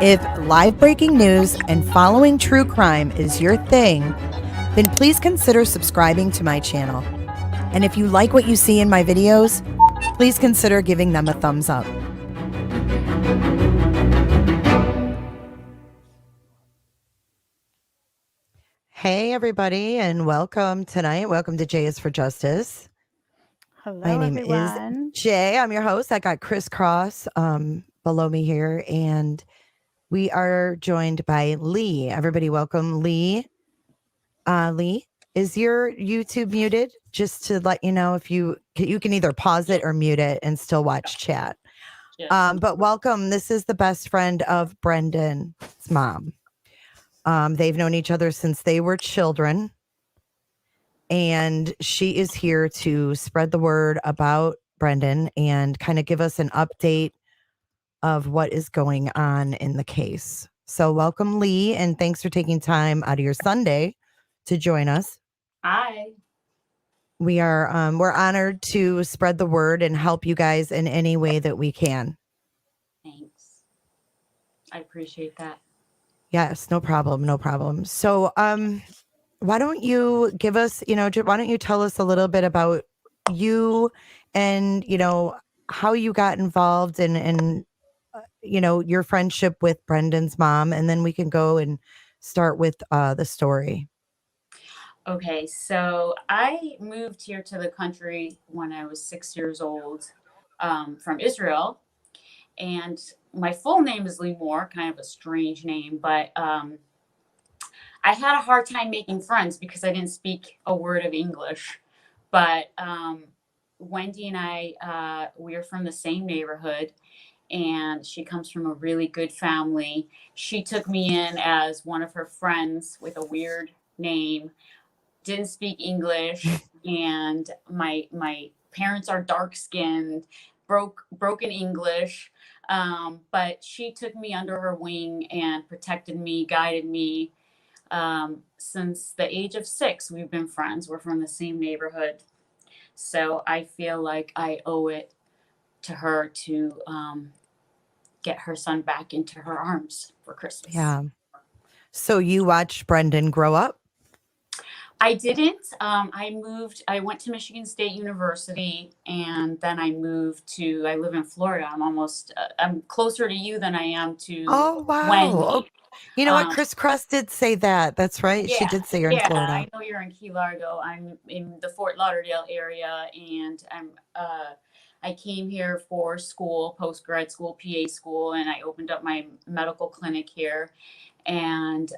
If live breaking news and following true crime is your thing, then please consider subscribing to my channel. And if you like what you see in my videos, please consider giving them a thumbs up. Hey everybody, and welcome tonight. Welcome to J is for Justice. Hello, My name everyone. is Jay. I'm your host. I got Chris Cross below me here, and we are joined by Lee. Everybody, welcome Lee. Lee, is your YouTube muted? Just to let you know, if you can either pause it or mute it and still watch chat. But welcome. This is the best friend of Brendan's mom. They've known each other since they were children. And she is here to spread the word about Brendan and kind of give us an update of what is going on in the case. So welcome, Lee, and thanks for taking time out of your Sunday to join us. Hi. We're honored to spread the word and help you guys in any way that we can. Thanks. I appreciate that. Yes, no problem, no problem. So, why don't you give us, why don't you tell us a little bit about you and, how you got involved and your friendship with Brendan's mom, and then we can go and start with the story. Okay, so I moved here to the country when I was 6 years old from Israel. And my full name is Lee Moore, kind of a strange name, but I had a hard time making friends because I didn't speak a word of English. But Wendy and I, we are from the same neighborhood, and she comes from a really good family. She took me in as one of her friends with a weird name, didn't speak English, and my parents are dark skinned, broken English. But she took me under her wing and protected me, guided me. Since the age of 6, we've been friends. We're from the same neighborhood. So I feel like I owe it to her to get her son back into her arms for Christmas. Yeah. So you watched Brendan grow up? I didn't. I went to Michigan State University, and then I live in Florida. I'm closer to you than I am to Oh, wow. Wendy. You know what? Chris Cross did say that. That's right. She did say you're in Florida. I know you're in Key Largo. I'm in the Fort Lauderdale area, and I came here for school, post-grad school, PA school, and I opened up my medical clinic here. And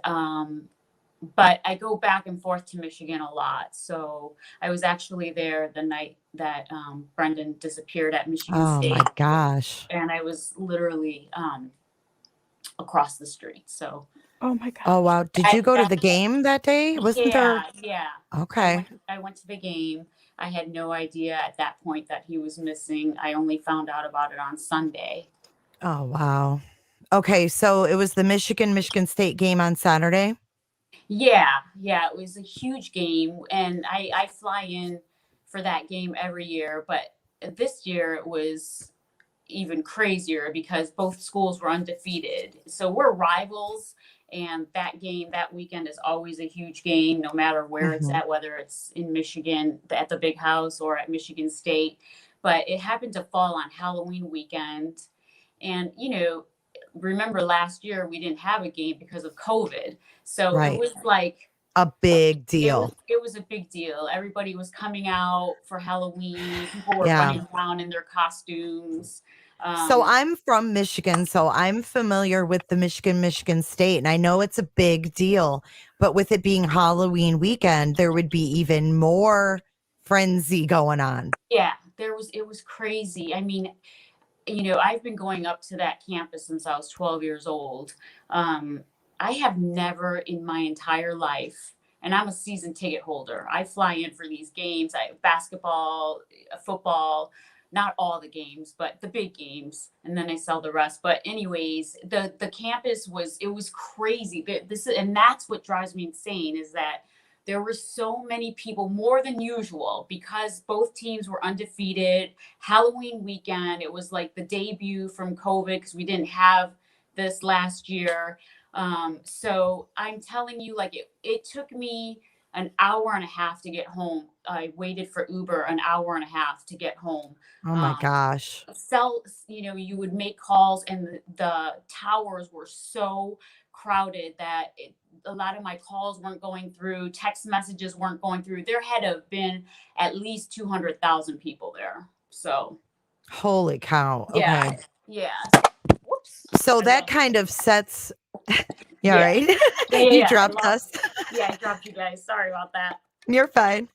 but I go back and forth to Michigan a lot. So I was actually there the night that Brendan disappeared at Michigan State. Oh my gosh. And I was literally across the street. So. Oh my god. Oh wow. Did you go to the game that day? Wasn't there? Yeah. Okay. I went to the game. I had no idea at that point that he was missing. I only found out about it on Sunday. Oh wow. Okay, so it was the Michigan State game on Saturday? Yeah, it was a huge game, and I fly in for that game every year, but this year it was even crazier because both schools were undefeated. So we're rivals, and that game that weekend is always a huge game, no matter where it's at, whether it's in Michigan at the Big House or at Michigan State. But it happened to fall on Halloween weekend, and remember last year we didn't have a game because of COVID. So It was like a big deal. It was a big deal. Everybody was coming out for Halloween. People were running around in their costumes. So I'm from Michigan, so I'm familiar with the Michigan State, and I know it's a big deal. But with it being Halloween weekend, there would be even more frenzy going on. Yeah, it was crazy. I mean, I've been going up to that campus since I was 12 years old. I have never in my entire life, and I'm a season ticket holder. I fly in for these games, basketball, football, not all the games, but the big games, and then I sell the rest. But anyways, the campus was crazy. And that's what drives me insane is that there were so many people, more than usual, because both teams were undefeated. Halloween weekend, it was like the debut from COVID because we didn't have this last year. So I'm telling you, like it took me an hour and a half to get home. I waited for Uber an hour and a half to get home. Oh my Um, gosh. you would make calls, and the towers were so crowded that a lot of my calls weren't going through, text messages weren't going through. There had to have been at least 200,000 people there. So, Holy cow. yeah, Okay. yeah. Whoops. So I that lost kind it. of sets, yeah, Yeah, right? yeah, yeah, You yeah. I dropped lost. us. Yeah, I dropped you guys. Sorry about that. You're fine.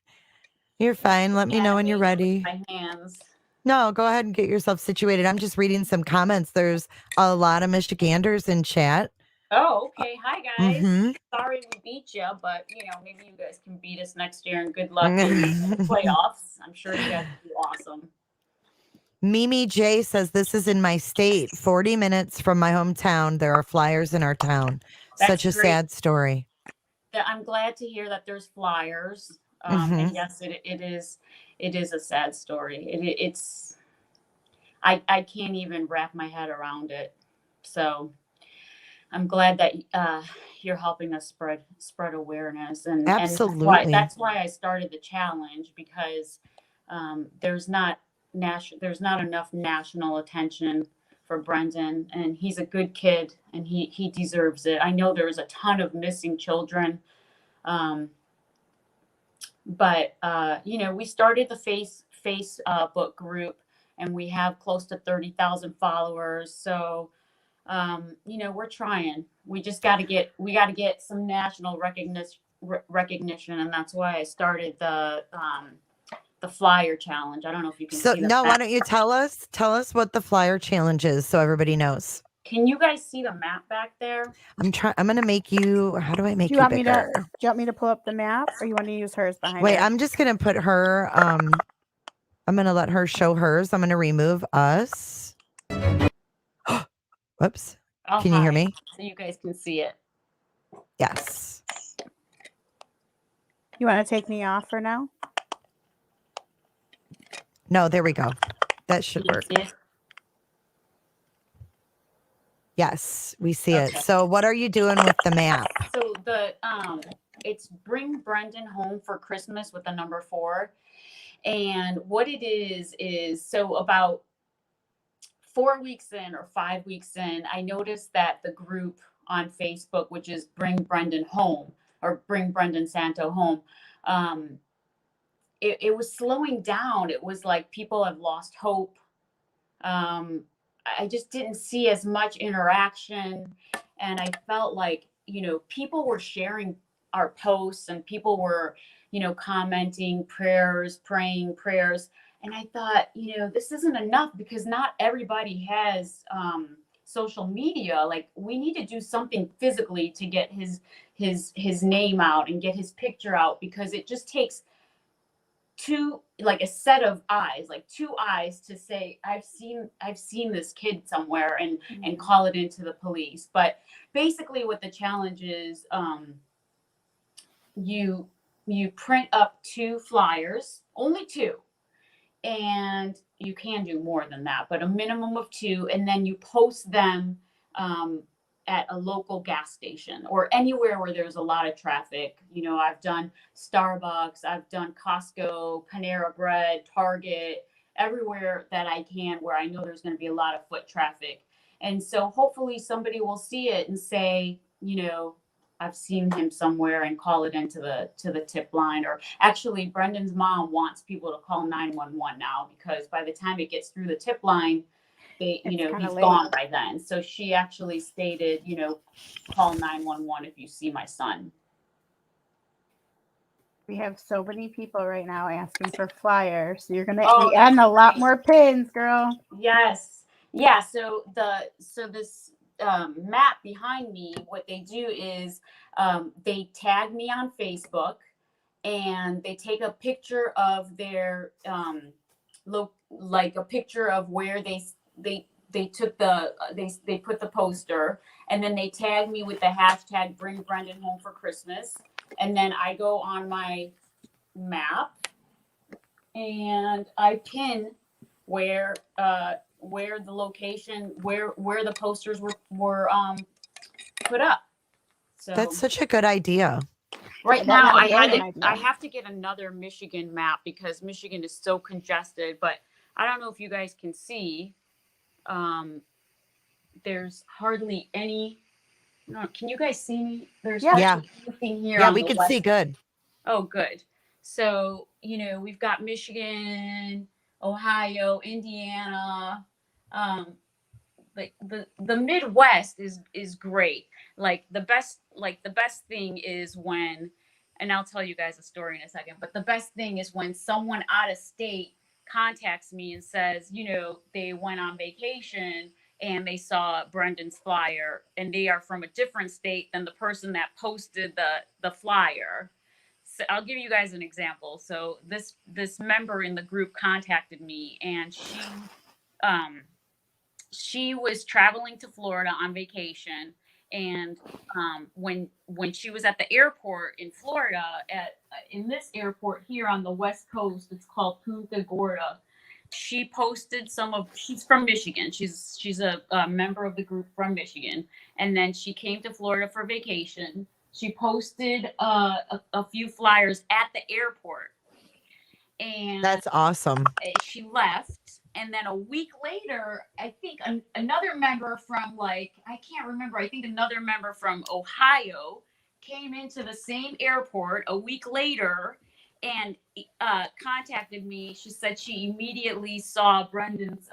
You're fine. Let me know when you're Animating with ready. my hands. No, go ahead and get yourself situated. I'm just reading some comments. There's a lot of Michiganders in chat. Oh, okay. Hi, guys. Mm-hmm. Sorry we beat you, but maybe you guys can beat us next year. And good luck in the playoffs. I'm sure you guys will do awesome. Mimi J says, this is in my state, 40 minutes from my hometown. There are flyers in our town. That's Such a great. sad story. I'm glad to hear that there's flyers. Mm-hmm. And yes, it is. It is a sad story. It's. I can't even wrap my head around it. So I'm glad that you're helping us spread awareness, and Absolutely. that's why I started the challenge, because there's not enough national attention for Brendan, and he's a good kid, and he deserves it. I know there's a ton of missing children, um, but we started the Facebook group, and we have close to 30,000 followers. So we're trying. We got to get some national recognition, and that's why I started the flyer challenge. I don't know if you can So see the no, why map. don't you tell us? Tell us what the flyer challenge is so everybody knows. Can you guys see the map back there? I'm gonna make you, how do I Do make you you want me to? bigger? Do you want me to pull up the map, or you want to use hers behind Wait, her? I'm just gonna put her, I'm gonna let her show hers. I'm gonna remove us. Whoops. I'll Can you hear hide me? so you guys can see it. Yes. You want to take me off for now? No, there we go. That should Can you work. see it? Yes, we see it. Okay. So what are you doing with the map? So it's Bring Brendan Home for Christmas with the number 4. And what it is so about 4 weeks in or 5 weeks in, I noticed that the group on Facebook, which is Bring Brendan Home, or Bring Brendan Santo Home, it was slowing down. It was like people have lost hope. I just didn't see as much interaction, and I felt like people were sharing our posts, and people were commenting praying prayers, and I thought this isn't enough, because not everybody has social media. Like, we need to do something physically to get his name out and get his picture out, because it just takes a set of eyes, like 2 eyes, to say I've seen this kid somewhere, and call it into the police. But basically what the challenge is, you print up 2 flyers, only 2, and you can do more than that, but a minimum of 2, and then you post them at a local gas station or anywhere where there's a lot of traffic. I've done Starbucks, I've done Costco, Panera Bread, Target, everywhere that I can where I know there's going to be a lot of foot traffic. And so hopefully somebody will see it and say, I've seen him somewhere, and call it into the tip line. Or actually, Brendan's mom wants people to call 911 now, because by the time it gets through the tip line, he's gone by then. So she actually stated, call 911 if you see my son. We have so many people right now asking for flyers. So you're gonna Oh, be adding a lot great. more pins, girl. Yes. Yeah. So this map behind me, what they do is they tag me on Facebook, and they take a picture of their like a picture of where they took they put the poster, and then they tag me with the hashtag Bring Brendan Home for Christmas, and then I go on my map and I pin where where the location, where the posters were put up. So That's such a good idea. right That now, is a brilliant idea. I have to get another Michigan map because Michigan is so congested. But I don't know if you guys can see. There's hardly any. No, can you guys see me? There's Yeah. hardly anything here. Yeah, on we the can west. see good. Oh, good. So we've got Michigan, Ohio, Indiana. Like the Midwest is great. Like the best thing is when, and I'll tell you guys a story in a second, but the best thing is when someone out of state contacts me and says, they went on vacation and they saw Brendan's flyer and they are from a different state than the person that posted the flyer. So I'll give you guys an example. So this member in the group contacted me and she was traveling to Florida on vacation, and when she was at the airport in Florida, in this airport here on the West Coast, it's called Punta Gorda. She posted she's from Michigan. She's a member of the group from Michigan, and then she came to Florida for vacation. She posted a few flyers at the airport, and That's awesome. she left. And then a week later, I think another member from I can't remember. I think another member from Ohio came into the same airport a week later and contacted me. She said she immediately saw his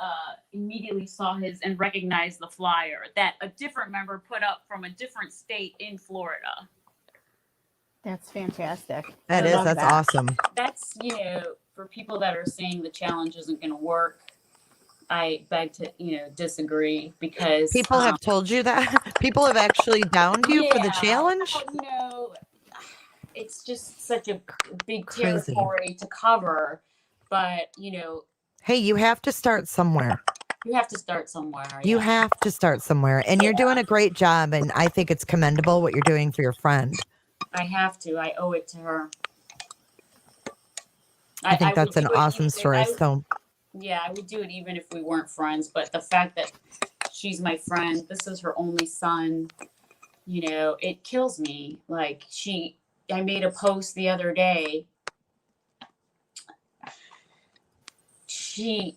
and recognized the flyer that a different member put up from a different state in Florida. That's fantastic. That's awesome. That's, for people that are saying the challenge isn't going to work, I beg to, disagree because People have told you that. People have actually downed you for the challenge. It's just such a big Crazy. territory to cover, but Hey, you have to start somewhere. you have to start somewhere. You have to start somewhere, and you're doing a great job. And I think it's commendable what you're doing for your friend. I have to. I owe it to her. I think would that's an do it awesome even- story. I would do it even if we weren't friends. But the fact that she's my friend, this is her only son, it kills me. I made a post the other day. She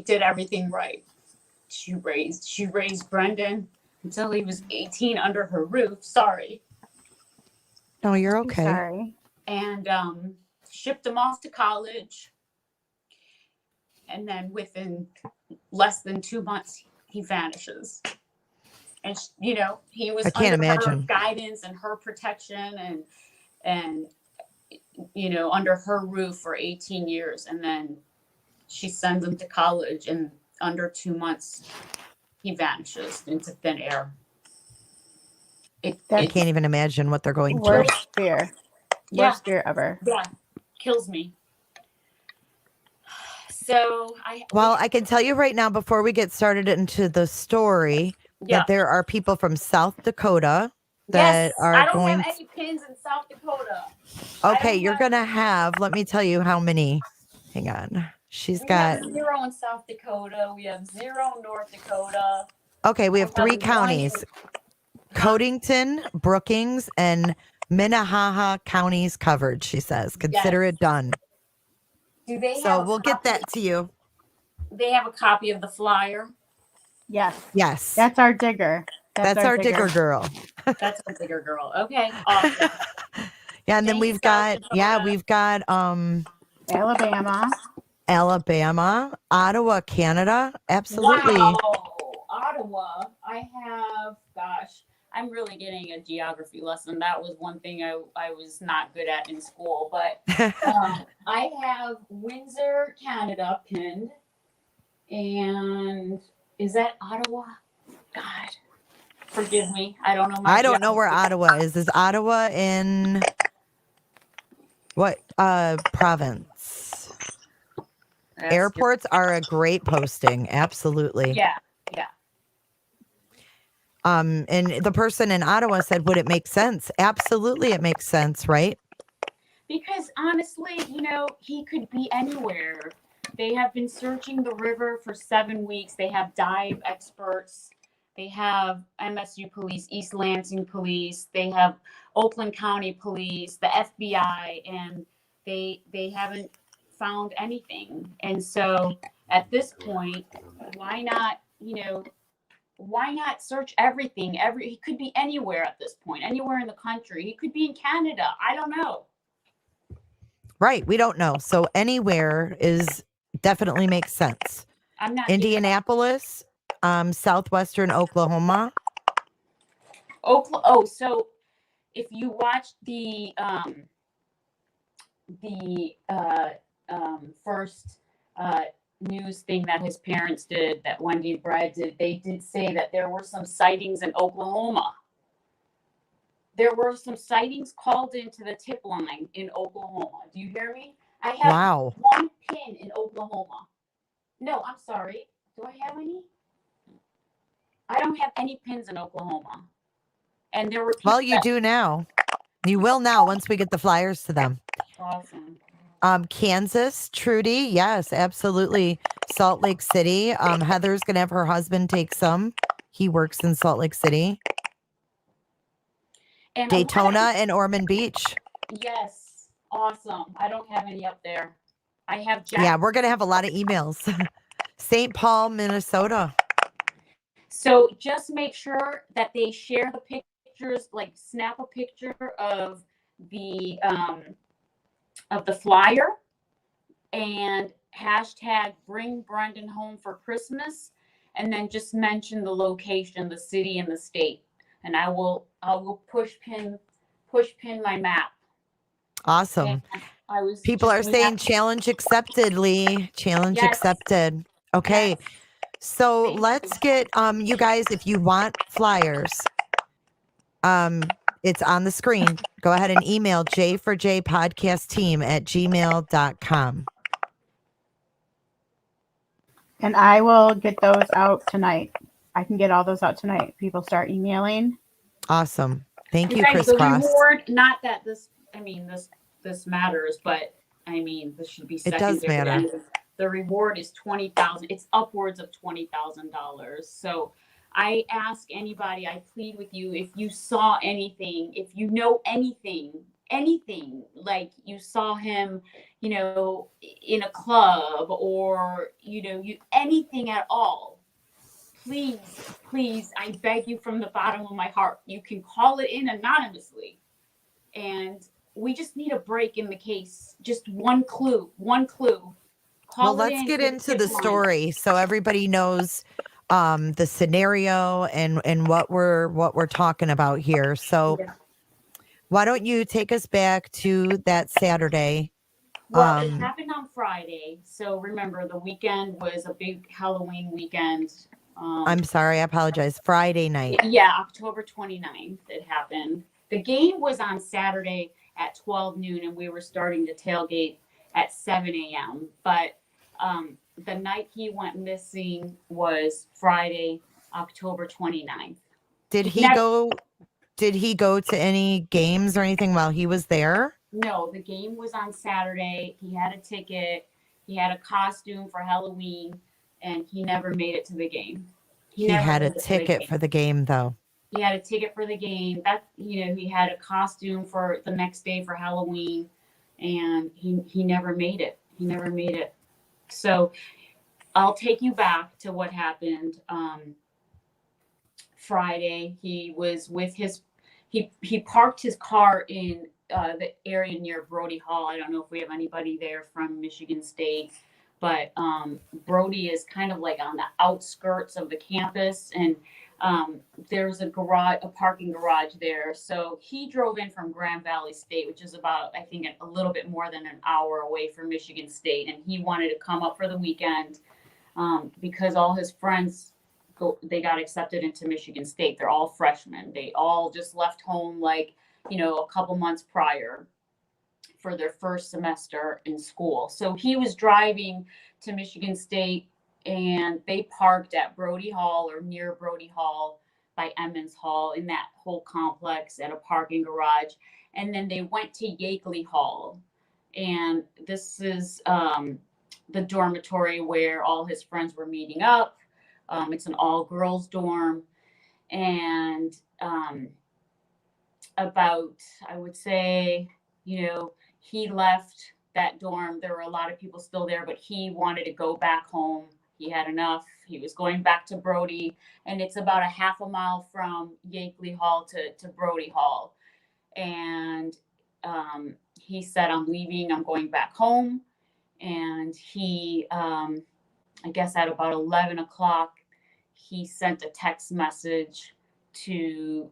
did everything right. She raised Brendan until he was 18 under her roof. Sorry. No, you're I'm okay. sorry. And shipped him off to college. And then within less than 2 months, he vanishes. And he was I can't under her imagine. guidance and her protection and under her roof for 18 years. And then she sends him to college, and under 2 months, he vanishes into thin air. I can't even imagine what they're going through. Worst fear. Yeah. Worst fear ever. Yeah, kills me. So I can tell you right now, before we get started into the story, that there are people from South Dakota that are I don't going. have any pins in South Dakota. Okay, you're gonna have. Let me tell you how many. Hang on. She's got. We have 0 in South Dakota. We have 0 in North Dakota. Okay, we have 3 1 counties: Codington, Brookings, and Minnehaha counties covered. She says, "Consider it done." Do they? So we'll get that to you. They have a copy of the flyer. Yes. Yes, That's our digger. that's our digger girl. That's a bigger girl. Okay, awesome. Yeah, and then Thanks, we've got. South Yeah, Dakota. we've got. Alabama, Ottawa, Canada. Absolutely. Wow, Ottawa. I have. Gosh, I'm really getting a geography lesson. That was one thing I was not good at in school, but I have Windsor, Canada pinned. And is that Ottawa? God, forgive me. I don't know. I don't know where Ottawa is. Is Ottawa in what province? Airports are a great posting. Absolutely. Yeah. And the person in Ottawa said, would it make sense? Absolutely, it makes sense, right? Because honestly, he could be anywhere. They have been searching the river for 7 weeks. They have dive experts. They have MSU police, East Lansing police. They have Oakland County police, the FBI, and they haven't found anything. And so at this point, why not, why not search everything? He could be anywhere at this point, anywhere in the country. He could be in Canada. I don't know. Right. We don't know. So anywhere is definitely makes sense. I'm not giving up. Indianapolis, southwestern Oklahoma. Oh, so if you watch the first news thing that his parents did, that Wendy and Brad did, they did say that there were some sightings in Oklahoma. There were some sightings called into the tip line in Oklahoma. Do you hear me? I have Wow. one pin in Oklahoma. No, I'm sorry. Do I have any? I don't have any pins in Oklahoma. And there were people Well, you do now. You will now once we get the flyers to them. Awesome. Kansas, Trudy. Yes, absolutely. Salt Lake City. Heather's going to have her husband take some. He works in Salt Lake City. And Daytona and Ormond Beach. Yes. Awesome. I don't have any up there. I have Jack. Yeah, we're going to have a lot of emails. St. Paul, Minnesota. So just make sure that they share the pictures, like snap a picture of the flyer and hashtag bring Brendan home for Christmas, and then just mention the location, the city, and the state. And I will push pin my map. Awesome. And people are saying challenge accepted, Lee. Challenge accepted. Okay. Yes. So let's get you guys, if you want flyers, it's on the screen. Go ahead and email j4jpodcastteam@gmail.com. And I will get those out tonight. I can get all those out tonight. People start emailing. Awesome. Thank you, guys, Chris the Cross. reward, not that this matters, but I mean, this should be It secondary. does matter. The reward is $20,000. It's upwards of $20,000. So I ask anybody, I plead with you, if you saw anything, if you know anything, like you saw him, in a club, or, anything at all, please, I beg you from the bottom of my heart, you can call it in anonymously. And we just need a break in the case. Just one clue. Well, let's get into the story so everybody knows the scenario and what we're talking about here. So why don't you take us back to that Saturday? Well, it happened on Friday. So remember, the weekend was a big Halloween weekend. I'm sorry, I apologize. Friday night. Yeah, October 29th it happened. The game was on Saturday at 12 noon, and we were starting to tailgate at 7 a.m. But the night he went missing was Friday, October 29th. Did he go to any games or anything while he was there? No, the game was on Saturday. He had a ticket. He had a costume for Halloween, and he never made it to the game. He had a ticket for the game, though. He had a ticket for the game. He had a costume for the next day for Halloween, and he never made it. So I'll take you back to what happened Friday. He was with he parked his car in the area near Brody Hall. I don't know if we have anybody there from Michigan State, but Brody is kind of like on the outskirts of the campus, and there's a parking garage there. So he drove in from Grand Valley State, which is about, I think, a little bit more than an hour away from Michigan State. And he wanted to come up for the weekend because all his friends, they got accepted into Michigan State. They're all freshmen. They all just left home a couple months prior for their first semester in school. So he was driving to Michigan State, and they parked at Brody Hall or near Brody Hall by Emmons Hall, in that whole complex at a parking garage. And then they went to Yakeley Hall. And this is the dormitory where all his friends were meeting up. It's an all-girls dorm, and about, I would say, he left that dorm. There were a lot of people still there, but he wanted to go back home. He had enough. He was going back to Brody, and it's about a half a mile from Yakeley Hall to Brody Hall. And he said, I'm leaving, I'm going back home. And he, I guess at about 11 o'clock, he sent a text message to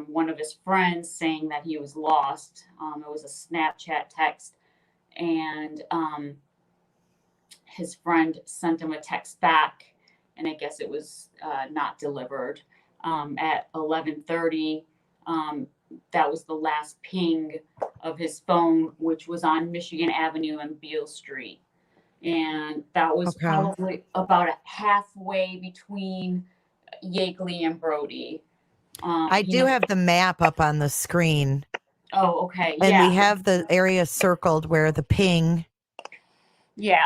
one of his friends saying that he was lost. It was a Snapchat text. And his friend sent him a text back, and I guess it was not delivered. At 11:30, that was the last ping of his phone, which was on Michigan Avenue and Beale Street. And that was probably about halfway between Yakeley and Brody. I do have the map up on the screen. Oh, okay. And yeah. we have the area circled where the ping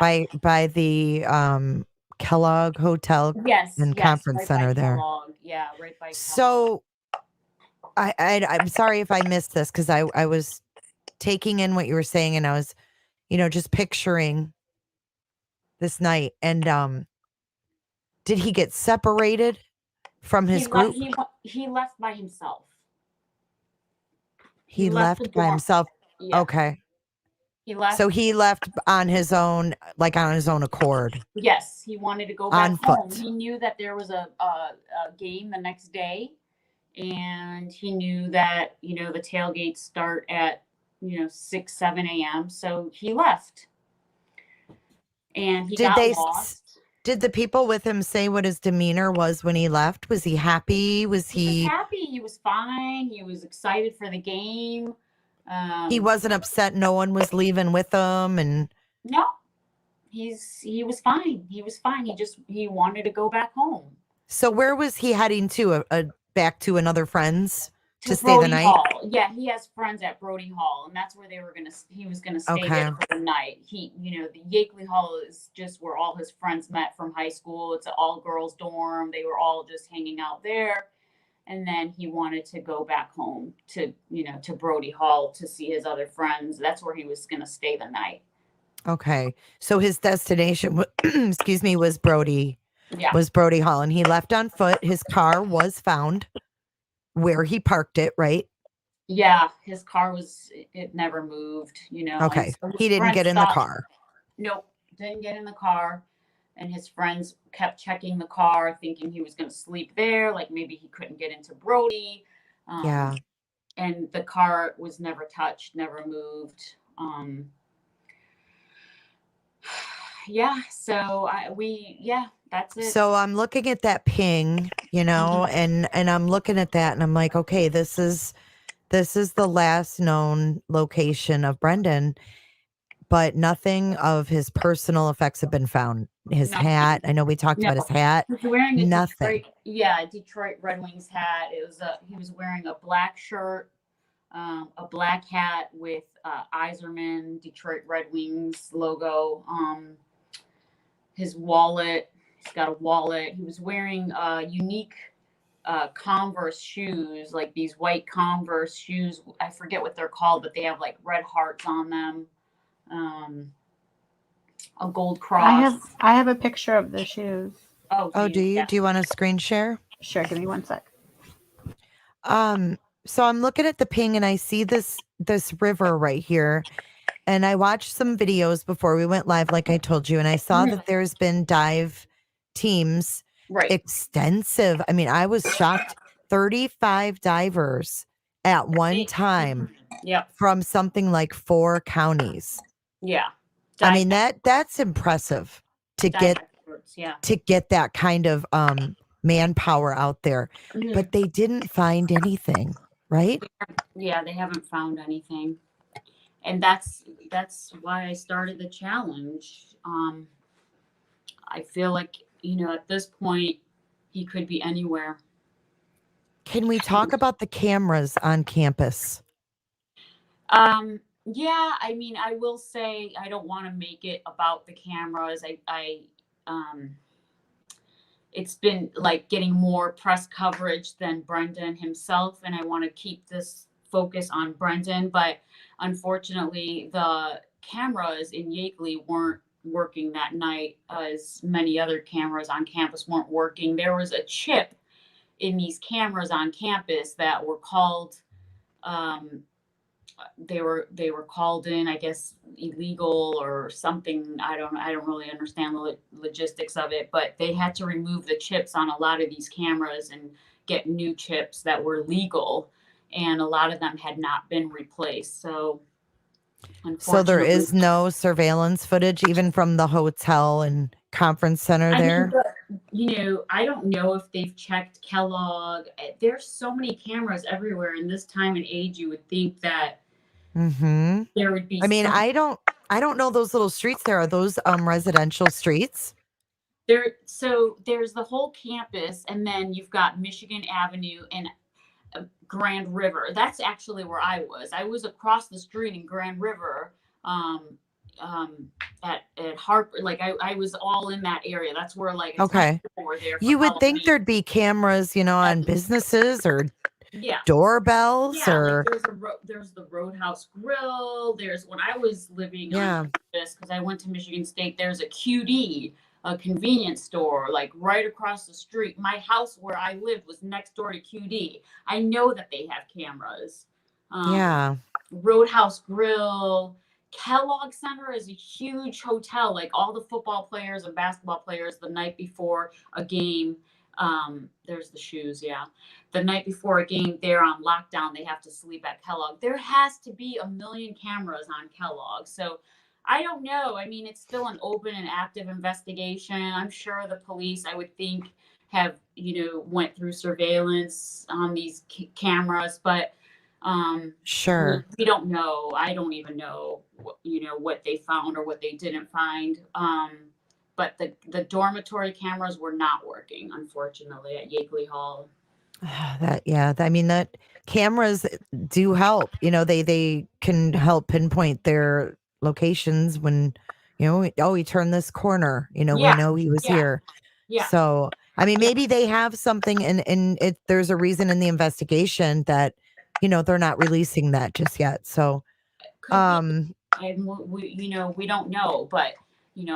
by the Kellogg Hotel and Conference right Center there. Kellogg. Yeah, right by Kellogg. So I'm sorry if I missed this, because I was taking in what you were saying, and I was, just picturing this night. And did he get separated from his group? He left by himself. He left by himself. Yeah. Okay. He left. So he left on his own, like on his own accord. Yes, he wanted to go back on home. foot. He knew that there was a game the next day, and he knew that the tailgates start at 6, 7 a.m. So he left, and he got lost. Did the people with him say what his demeanor was when he left? Was he happy? He was happy. He was fine. He was excited for the game. He wasn't upset no one was leaving with him, and no, he was fine. He was fine. He wanted to go back home. So where was he heading to? Back to another friend's to stay Brody the night? Hall. Yeah, he has friends at Brody Hall, and that's where he was gonna stay there for the night. The Yakeley Hall is just where all his friends met from high school. It's an all-girls dorm. They were all just hanging out there. And then he wanted to go back home to Brody Hall to see his other friends. That's where he was going to stay the night. Okay. So his destination, was Brody. Yeah. Was Brody Hall. And he left on foot. His car was found where he parked it, right? Yeah. His car it never moved, Okay. So he didn't get in the car. Nope. Didn't get in the car. And his friends kept checking the car, thinking he was going to sleep there. Like maybe he couldn't get into Brody. Yeah. And the car was never touched, never moved. Yeah. So that's it. So I'm looking at that ping, and I'm looking at that, and I'm like, okay, this is the last known location of Brendan. But nothing of his personal effects have been found. His hat. I know we talked about his hat. He was wearing nothing. Detroit Red Wings hat. He was wearing a black shirt, a black hat with Iserman Detroit Red Wings logo. His wallet. He's got a wallet. He was wearing unique Converse shoes, like these white Converse shoes. I forget what they're called, but they have like red hearts on them. A gold cross. I have a picture of the shoes. Oh, do you? Yeah. Do you want to screen share? Sure, give me 1 sec. So I'm looking at the ping, and I see this river right here, and I watched some videos before we went live, like I told you, and I saw that there's been dive teams, extensive. I mean, I was shocked. 35 divers at one time. From something like 4 counties. Yeah. I mean, that's impressive to get that kind of manpower out there. But they didn't find anything, right? Yeah, they haven't found anything. And that's why I started the challenge. I feel like, at this point he could be anywhere. Can we talk about the cameras on campus? Yeah, I mean, I will say I don't want to make it about the cameras. Um, it's been like getting more press coverage than Brendan himself, and I want to keep this focus on Brendan. But unfortunately, the cameras in Yakeley weren't working that night, as many other cameras on campus weren't working. There was a chip in these cameras on campus that were called. Um, they were called in, I guess, illegal or something. I don't really understand the logistics of it, but they had to remove the chips on a lot of these cameras and get new chips that were legal, and a lot of them had not been replaced. So So there unfortunately, is no surveillance footage even from the hotel and conference center I mean, there. I don't know if they've checked Kellogg. There's so many cameras everywhere in this time and age. You would think that Mm-hmm. there would be I mean, some. I don't know those little streets there. Are those residential streets? So there's the whole campus, and then you've got Michigan Avenue and Grand River. That's actually where I was. I was across the street in Grand River, um, at Harper. Like I was all in that area. That's where like a ton of Okay. people were there for You would think Halloween. there'd be cameras, on businesses or Yeah, doorbells yeah. Like or there's the Roadhouse Grill. There's when I was living on yeah. campus because I went to Michigan State. There's a QD, a convenience store, like right across the street. My house where I lived was next door to QD. I know that they have cameras. Yeah. Roadhouse Grill. Kellogg Center is a huge hotel. Like all the football players and basketball players, the night before a game, there's the shoes, yeah. The night before a game, they're on lockdown. They have to sleep at Kellogg. There has to be a million cameras on Kellogg. So I don't know. I mean, it's still an open and active investigation. I'm sure the police, I would think, have went through surveillance on these cameras, but Sure. we don't know. I don't even know what they found or what they didn't find. But the dormitory cameras were not working, unfortunately, at Yakeley Hall. I mean that cameras do help. They can help pinpoint their locations when, oh, he turned this corner, we Yeah, know he was yeah, here. yeah, So, I mean, yeah. maybe they have something and there's a reason in the investigation that, they're not releasing that just yet. So, Could be. And we don't know, but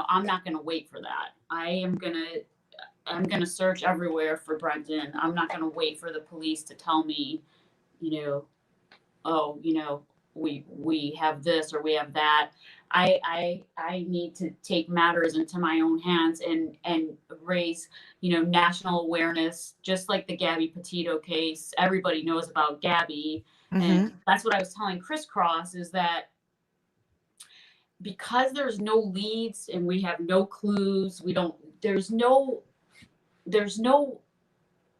I'm not going to wait for that. I'm gonna search everywhere for Brendan. I'm not gonna wait for the police to tell me, you know, oh, we have this or we have that. I need to take matters into my own hands and raise national awareness, just like the Gabby Petito case. Everybody knows about Gabby, mhm. and that's what I was telling Chris Cross is that because there's no leads and we have no clues, we don't. There's no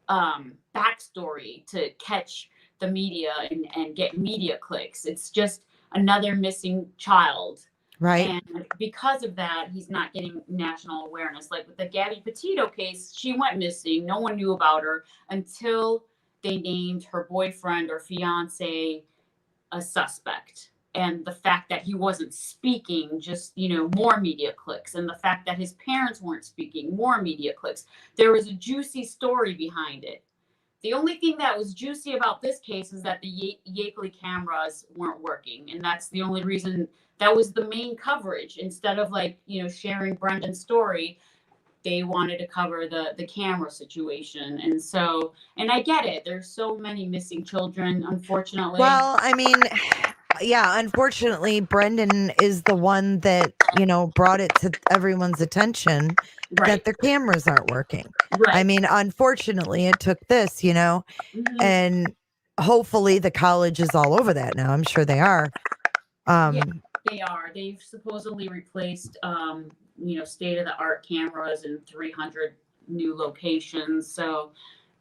backstory to catch the media and get media clicks. It's just another missing child. Right. And because of that, he's not getting national awareness. Like with the Gabby Petito case, she went missing. No one knew about her until they named her boyfriend or fiance a suspect. And the fact that he wasn't speaking, just, more media clicks. And the fact that his parents weren't speaking, more media clicks. There was a juicy story behind it. The only thing that was juicy about this case is that the Yakeley cameras weren't working. And that's the only reason. That was the main coverage. Instead of sharing Brendan's story, they wanted to cover the camera situation. And I get it. There's so many missing children, unfortunately. Well, I mean, yeah, unfortunately, Brendan is the one that, brought it to everyone's attention Right. that the cameras aren't working. Right. I mean, unfortunately, it took this, Mhm. and hopefully the college is all over that now. I'm sure they are. Yeah, they are. They've supposedly replaced, state of the art cameras in 300 new locations. So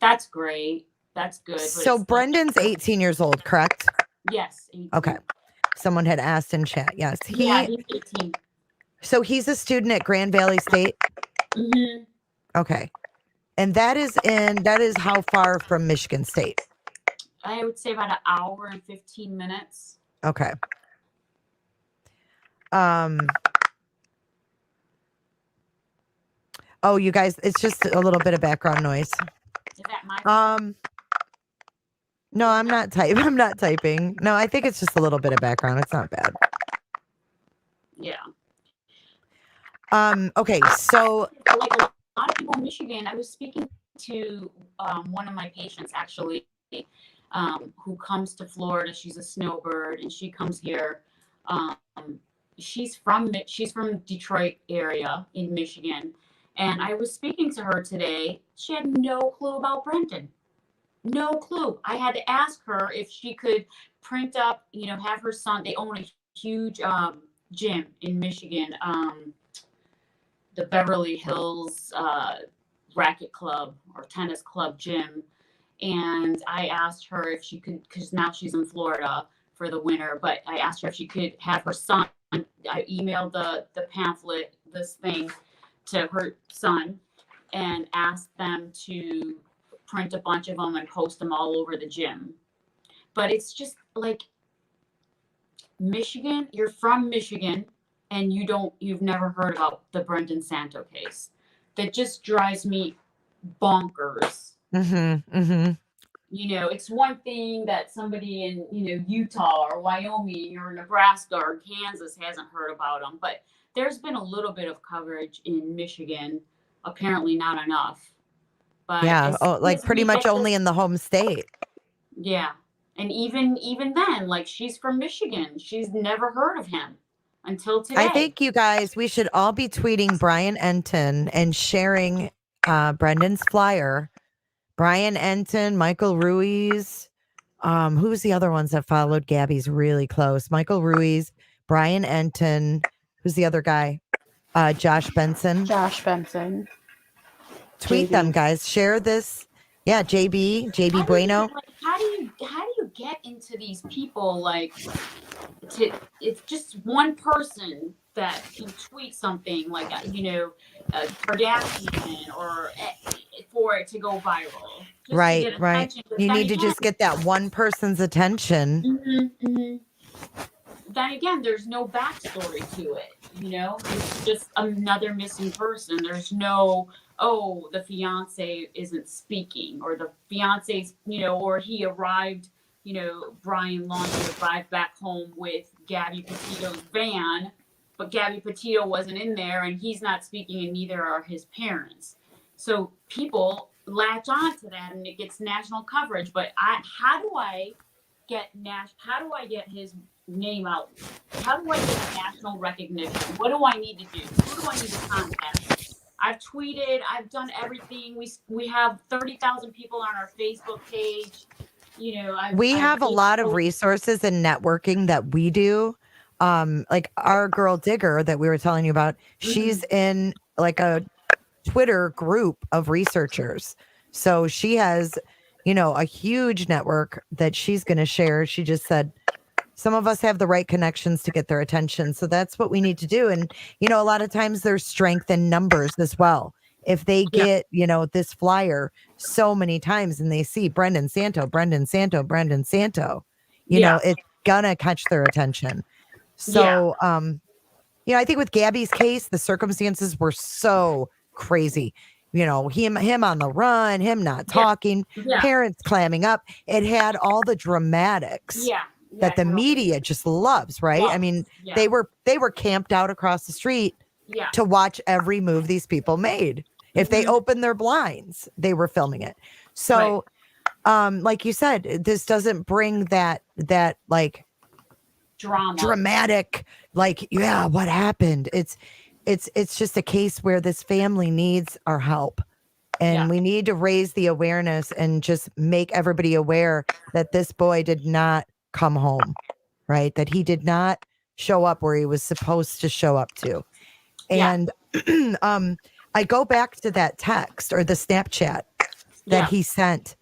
that's great. That's good. So Brendan's 18 years old, correct? Yes. 18. Okay. Someone had asked in chat. Yes. Yeah, he's 18. So he's a student at Grand Valley State. Mm-hmm. Okay. And that is how far from Michigan State? I would say about an hour and 15 minutes. Okay. Oh, you guys, it's just a little bit of background noise. Is that my? No, I'm not typing. I'm not typing. No, I think it's just a little bit of background. It's not bad. Yeah. Okay, so Like a lot of people in Michigan, I was speaking to one of my patients actually, who comes to Florida. She's a snowbird, and she comes here. She's from Detroit area in Michigan, and I was speaking to her today. She had no clue about Brendan. No clue. I had to ask her if she could print up, have her son. They own a huge gym in Michigan, the Beverly Hills Racket Club or Tennis Club gym. And I asked her if she could, because now she's in Florida for the winter, but I asked her if she could have her son. I emailed the pamphlet, this thing, to her son and asked them to print a bunch of them and post them all over the gym. But it's just like Michigan, you're from Michigan and you've never heard about the Brendan Santo case. That just drives me bonkers. It's one thing that somebody in, Utah or Wyoming or Nebraska or Kansas hasn't heard about them, but there's been a little bit of coverage in Michigan, apparently not enough. But yeah, pretty much only in the home state. Yeah. And even then, like, she's from Michigan. She's never heard of him until today. I think you guys, we should all be tweeting Brian Enton and sharing Brendan's flyer. Brian Enton, Michael Ruiz. Who's the other ones that followed Gabby's really close? Michael Ruiz, Brian Enton. Who's the other guy? Josh Benson. Tweet JB. them, guys. Share this. Yeah, JB Bueno. How do you get into these people? Like, it's just one person that can tweet something like, Kardashian or for it to go viral. Right. You need to just get that one person's attention. Then again, there's no backstory to it. It's just another missing person. There's no, the fiance isn't speaking, or the fiance's, or he arrived, Brian Laundrie arrived back home with Gabby Petito's van, but Gabby Petito wasn't in there and he's not speaking, and neither are his parents. So people latch on to that and it gets national coverage. But how do I get his name out? How do I get national recognition? What do I need to do? Who do I need to contact? I've tweeted, I've done everything. We have 30,000 people on our Facebook page. We have a lot of resources and networking that we do. Like our girl Digger that we were telling you about, she's in like a Twitter group of researchers. So she has, a huge network that she's going to share. She just said, some of us have the right connections to get their attention. So that's what we need to do. And, a lot of times there's strength in numbers as well. If they get, this flyer so many times and they see Brendan Santo, it's gonna catch their attention. So, I think with Gabby's case, the circumstances were so crazy. Him on the run, him not talking, parents clamming up. It had all the dramatics that the media just loves, right? I mean, they were camped out across the street to watch every move these people made. If they opened their blinds, they were filming it. So, like you said, this doesn't bring that like dramatic, like, what happened? It's just a case where this family needs our help. And we need to raise the awareness and just make everybody aware that this boy did not come home, right? That he did not show up where he was supposed to show up to. And I go back to that text or the Snapchat that he sent,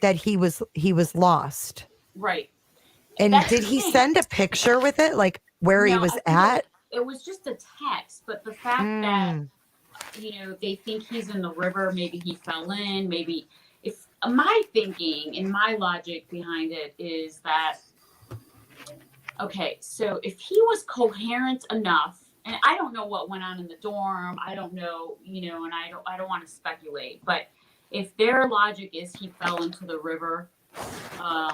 that he was lost. Right. And did he send a picture with it, like where he was at? It was just a text, but the fact that, they think he's in the river, maybe he fell in, maybe if my thinking and my logic behind it is that, Okay, so if he was coherent enough, and I don't know what went on in the dorm, I don't know, and I don't want to speculate, but if their logic is he fell into the river, how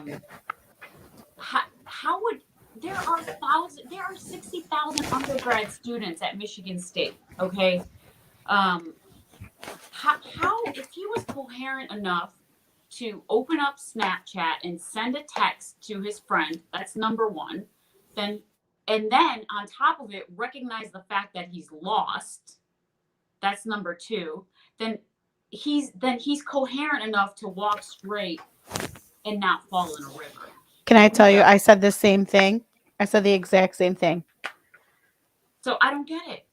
would there are 60,000 undergrad students at Michigan State, okay? How if he was coherent enough to open up Snapchat and send a text to his friend, that's number one, then on top of it recognize the fact that he's lost, that's number two, then he's coherent enough to walk straight and not fall in a river. Can I tell you, I said the same thing. I said the exact same thing. So I don't get it.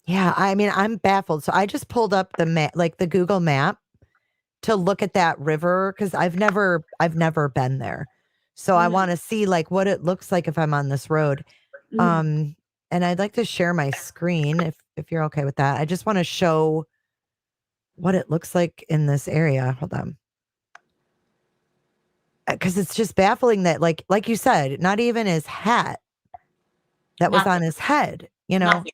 Yeah, I mean, I'm baffled. So I just pulled up the map, like the Google map, to look at that river because I've never been there. So I want to see like what it looks like if I'm on this road. And I'd like to share my screen if you're okay with that. I just want to show what it looks like in this area. Hold on. Because it's just baffling that like you said, not even his hat that was on his head, Nothing.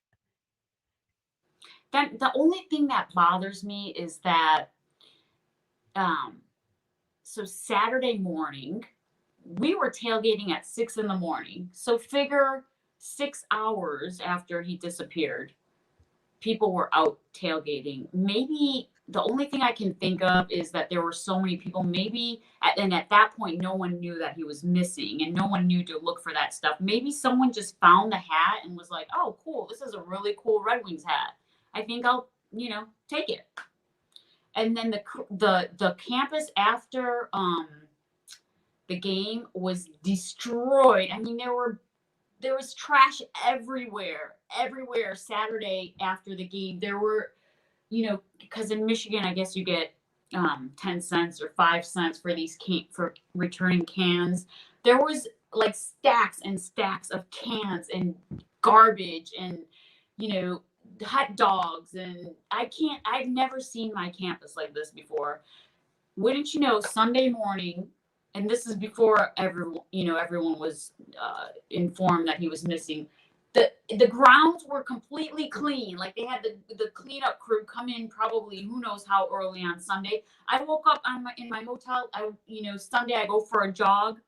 Then the only thing that bothers me is that so Saturday morning we were tailgating at 6 a.m. So figure 6 hours after he disappeared, people were out tailgating. Maybe the only thing I can think of is that there were so many people, and at that point, no one knew that he was missing and no one knew to look for that stuff. Maybe someone just found the hat and was like, oh, cool, this is a really cool Red Wings hat. I think I'll, take it. And then the campus after the game was destroyed. I mean, there was trash everywhere Saturday after the game. There were, because in Michigan, I guess you get 10 cents or 5 cents for these for returning cans. There was like stacks and stacks of cans and garbage and, hot dogs. And I've never seen my campus like this before. Wouldn't you know, Sunday morning, and this is before everyone was informed that he was missing. The grounds were completely clean. Like they had the cleanup crew come in probably who knows how early on Sunday. I woke up in my hotel. Sunday I go for a jog.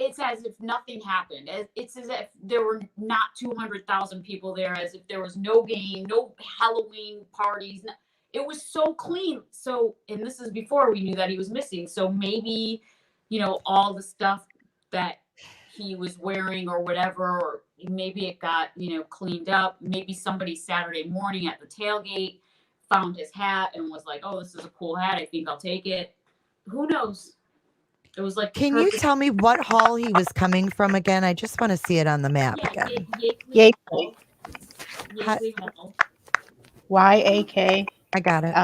It's as if nothing happened. It's as if there were not 200,000 people there. As if there was no game, no Halloween parties. It was so clean. So, and this is before we knew that he was missing. So maybe, all the stuff that he was wearing or whatever, or maybe it got, cleaned up. Maybe somebody Saturday morning at the tailgate found his hat and was like, oh, this is a cool hat. I think I'll take it. Who knows? It was like, can you tell me what hall he was coming from again? I just want to see it on the map again. Yay. YAK. I got it.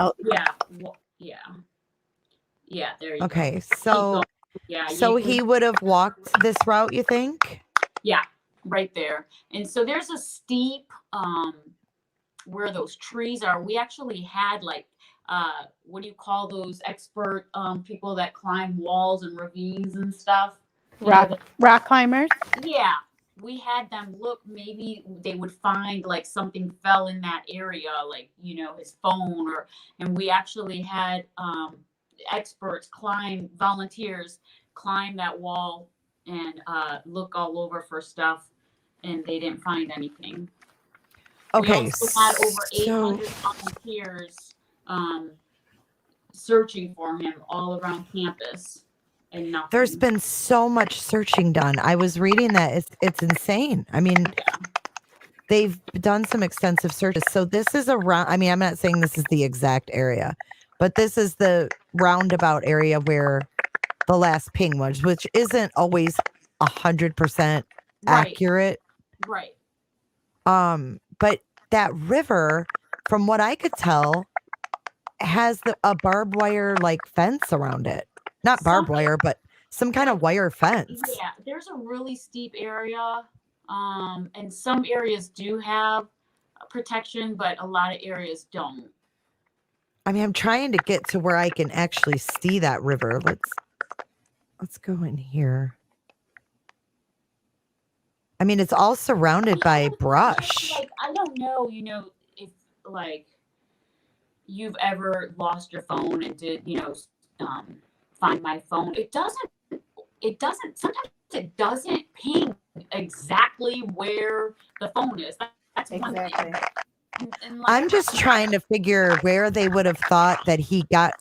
Yeah. There you go. Okay, so he would have walked this route, you think? Yeah, right there. And so there's a steep where those trees are. We actually had like what do you call those expert people that climb walls and ravines and stuff? Rock climbers? Yeah. We had them look, maybe they would find like something fell in that area, like, his phone and we actually had experts volunteers climb that wall and look all over for stuff, and they didn't find anything. Okay. We also had over 800 volunteers searching for him all around campus. And nothing. There's been so much searching done. I was reading that it's insane. I mean, they've done some extensive searches. So this is around. I mean, I'm not saying this is the exact area, but this is the roundabout area where the last ping was, which isn't always 100% accurate. Right. But that river, from what I could tell, has a barbed wire like fence around it. Not barbed wire, but some kind of wire fence. Yeah, there's a really steep area. And some areas do have protection, but a lot of areas don't. I mean, I'm trying to get to where I can actually see that river. Let's go in here. I mean, it's all surrounded by brush. Like, I don't know, if like you've ever lost your phone and did, find my phone. Sometimes it doesn't ping exactly where the phone is. That's one thing. Exactly. And like, I'm just trying to figure where they would have thought that he got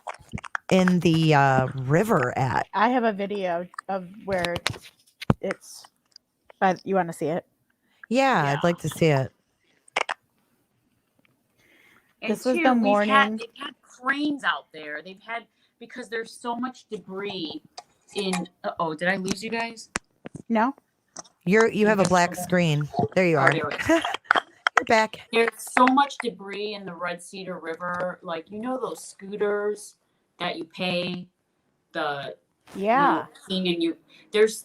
in the river at. I have a video of where it's. But you want to see it? Yeah, Yeah. I'd like to see it. And This was two, the morning. they've had cranes out there. Because there's so much debris in. Oh, did I lose you guys? No. You have a black screen. There you Oh, are. there we go. You're back. There's so much debris in the Red Cedar River. Like, those scooters that you pay the Yeah. thing, and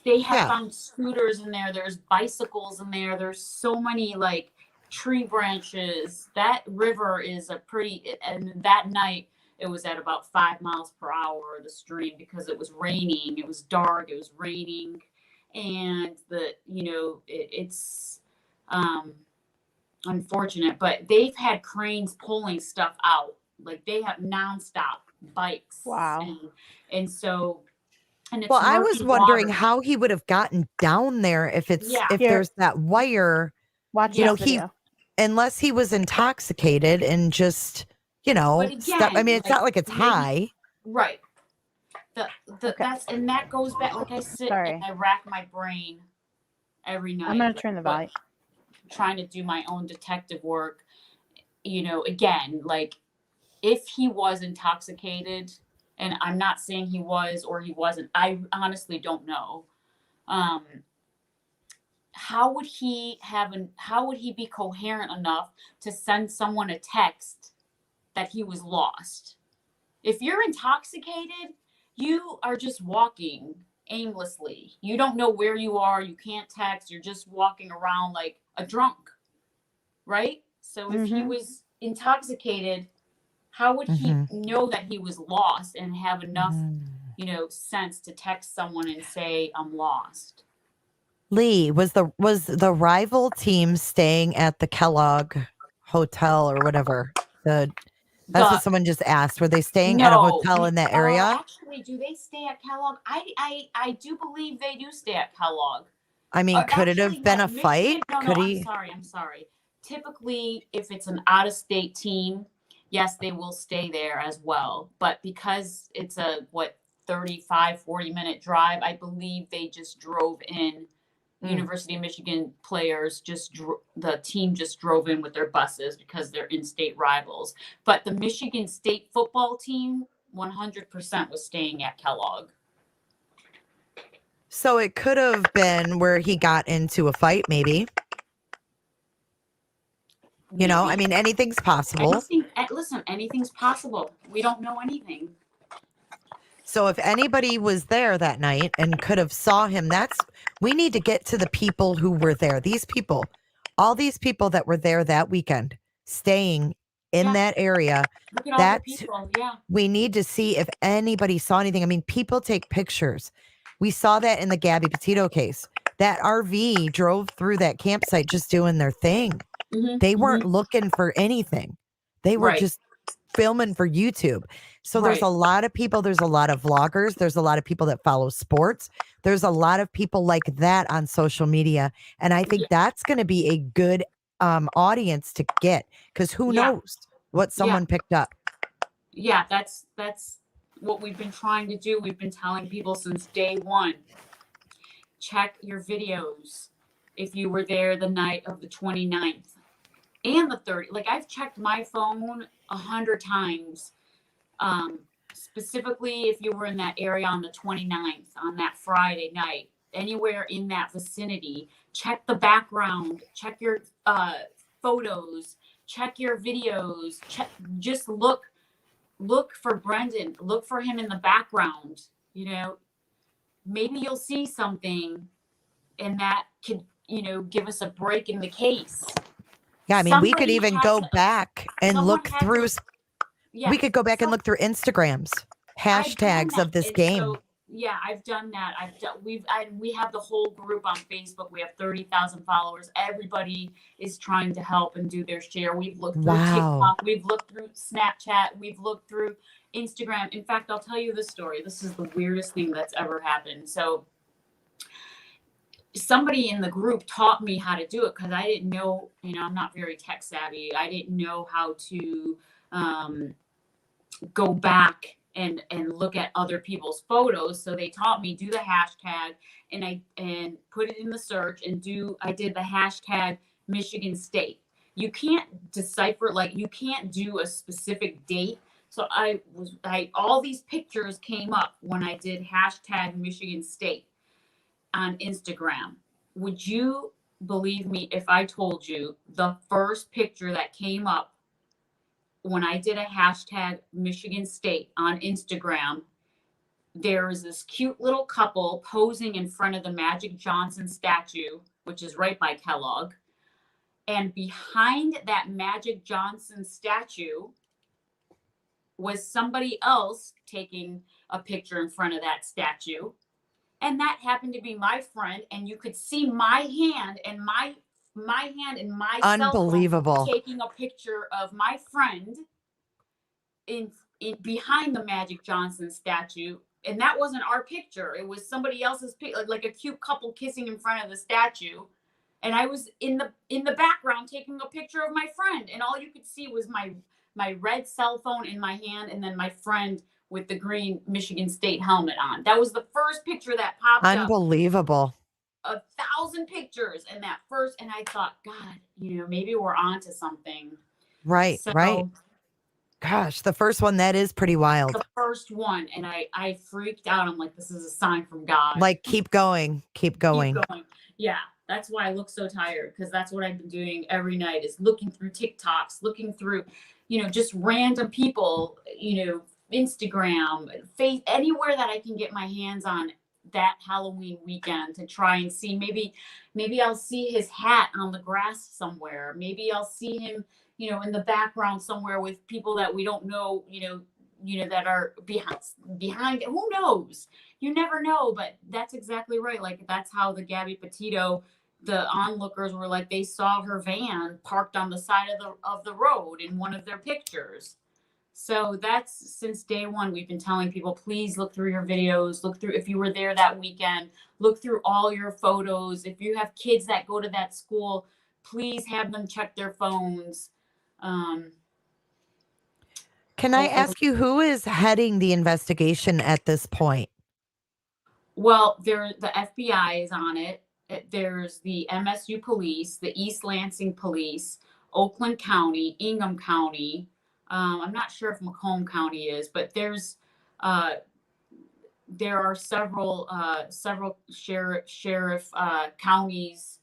they have Yeah. found scooters in there. There's bicycles in there. There's so many like tree branches. That river is and that night it was at about 5 miles per hour, the stream, because it was raining. It was dark. It was raining. And it's unfortunate, but they've had cranes pulling stuff out. Like, they have nonstop bikes. Wow. And so, and it's Well, I was wondering water. how he would have gotten down there if Here. there's that wire, Watch You know, this video. unless he was intoxicated and just, But again, I mean, it's not like it's maybe- high. Right. Okay. That goes back. Like, I sit Sorry. and I rack my brain every night. I'm gonna turn the volume. Trying to do my own detective work. Again, like, if he was intoxicated, and I'm not saying he was or he wasn't, I honestly don't know. How would he be coherent enough to send someone a text that he was lost? If you're intoxicated, you are just walking aimlessly. You don't know where you are. You can't text. You're just walking around like a drunk, right? So if he Mhm. was intoxicated, how would he know that he was lost and have enough, sense to text someone and say, "I'm lost"? Lee, was the rival team staying at the Kellogg Hotel or whatever? That's what someone just asked. Were they staying at a hotel in that area? Actually, do they stay at Kellogg? I do believe they do stay at Kellogg. I mean, could it have been a fight? No, Could he? I'm sorry. Typically, if it's an out-of-state team, yes, they will stay there as well. But because it's a 35, 40-minute drive, I believe they just drove in. University of Michigan players the team just drove in with their buses because they're in-state rivals. But the Michigan State football team 100% was staying at Kellogg. So it could have been where he got into a fight, maybe. I mean, anything's possible. Listen, anything's possible. We don't know anything. So if anybody was there that night and could have saw him, we need to get to the people who were there. These people, all these people that were there that weekend, staying in that area. Look at all the people. Yeah. We need to see if anybody saw anything. I mean, people take pictures. We saw that in the Gabby Petito case. That RV drove through that campsite just doing their thing. They weren't looking for anything. They were just filming for YouTube. So there's a lot of people. There's a lot of vloggers. There's a lot of people that follow sports. There's a lot of people like that on social media. And I think that's going to be a good audience to get, because who knows what someone picked up. Yeah, that's what we've been trying to do. We've been telling people since day one, check your videos if you were there the night of the 29th and the 30th. Like, I've checked my phone 100 times. Specifically, if you were in that area on the 29th, on that Friday night, anywhere in that vicinity, check the background, check your photos, check your videos, just look for Brendan, look for him in the background. Maybe you'll see something, and that could, give us a break in the case. Yeah, I mean, we could even go back and look through. Yeah, we could go back and look through Instagrams, hashtags of this game. So Yeah, I've done that. We have the whole group on Facebook. We have 30,000 followers. Everybody is trying to help and do their share. We've looked through Wow. TikTok, we've looked through Snapchat, we've looked through Instagram. In fact, I'll tell you this story. This is the weirdest thing that's ever happened. So somebody in the group taught me how to do it because I didn't know, I'm not very tech savvy. I didn't know how to go back and look at other people's photos. So they taught me do the hashtag and put it in the search I did the hashtag Michigan State. You can't decipher, like you can't do a specific date. So all these pictures came up when I did hashtag Michigan State on Instagram. Would you believe me if I told you the first picture that came up when I did a hashtag Michigan State on Instagram, there was this cute little couple posing in front of the Magic Johnson statue, which is right by Kellogg. And behind that Magic Johnson statue was somebody else taking a picture in front of that statue. And that happened to be my friend. And you could see my hand and my cell phone Unbelievable. taking a picture of my friend in behind the Magic Johnson statue, and that wasn't our picture. It was somebody else's picture, like a cute couple kissing in front of the statue, and I was in the background taking a picture of my friend, and all you could see was my red cell phone in my hand, and then my friend with the green Michigan State helmet on. That was the first picture that popped up. Unbelievable. 1,000 pictures in that first, and I thought, God, maybe we're onto something. Right, right. Gosh, the first one, that is pretty wild. The first one, and I freaked out. I'm like, this is a sign from God. Like, keep going. Keep going. Keep going. Yeah, that's why I look so tired, because that's what I've been doing every night, is looking through TikToks, looking through, just random people, Instagram, face, anywhere that I can get my hands on that Halloween weekend to try and see. Maybe I'll see his hat on the grass somewhere. Maybe I'll see him, in the background somewhere with people that we don't know, that are behind. Who knows? You never know, but that's exactly right. Like, that's how the Gabby Petito, the onlookers were like, they saw her van parked on the side of the road in one of their pictures. So that's, since day one, we've been telling people, please look through your videos, look through, if you were there that weekend, look through all your photos. If you have kids that go to that school, please have them check their phones. Can I ask you, who is heading the investigation at this point? Well, the FBI is on it. There's the MSU police, the East Lansing police, Oakland County, Ingham County. I'm not sure if Macomb County is, but there are several sheriff counties.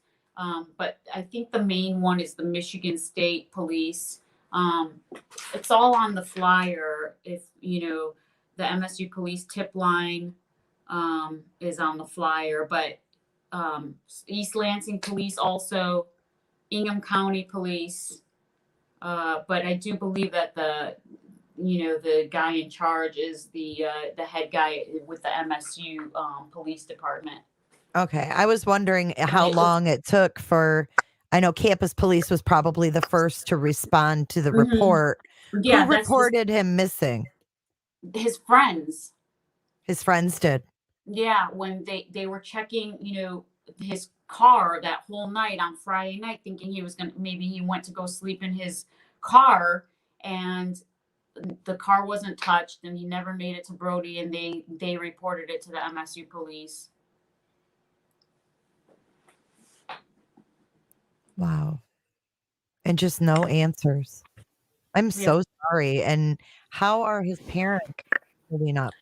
But I think the main one is the Michigan State Police. It's all on the flyer. If the MSU police tip line is on the flyer, but East Lansing police also, Ingham County police. But I do believe that the guy in charge is the head guy with the MSU police department. Okay. I was wondering how long it took for, I know campus police was probably the first to respond to the report. Yeah, who reported him missing? His friends. His friends did. Yeah, when they were checking, his car that whole night on Friday night, thinking maybe he went to go sleep in his car, and the car wasn't touched, and he never made it to Brody, and they reported it to the MSU police. Wow. And just no answers. I'm so sorry. And how are his parents holding up?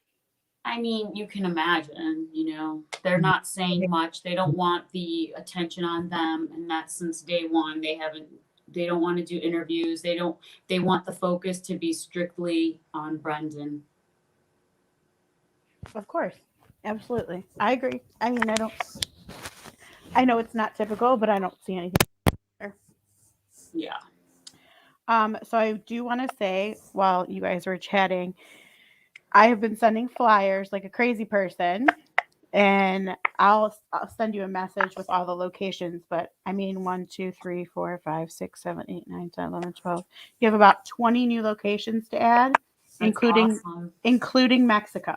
I mean, you can imagine, they're not saying much. They don't want the attention on them. And that's since day one. They don't want to do interviews. They want the focus to be strictly on Brendan. Of course. Absolutely. I agree. I mean, I know it's not typical, but I don't see anything there. Yeah. So I do want to say, while you guys were chatting, I have been sending flyers like a crazy person, and I'll send you a message with all the locations. But I mean, 1, 2, 3, 4, 5, 6, 7, 8, 9, 10, 11, 12. You have about 20 new locations to add, That's awesome. including Mexico.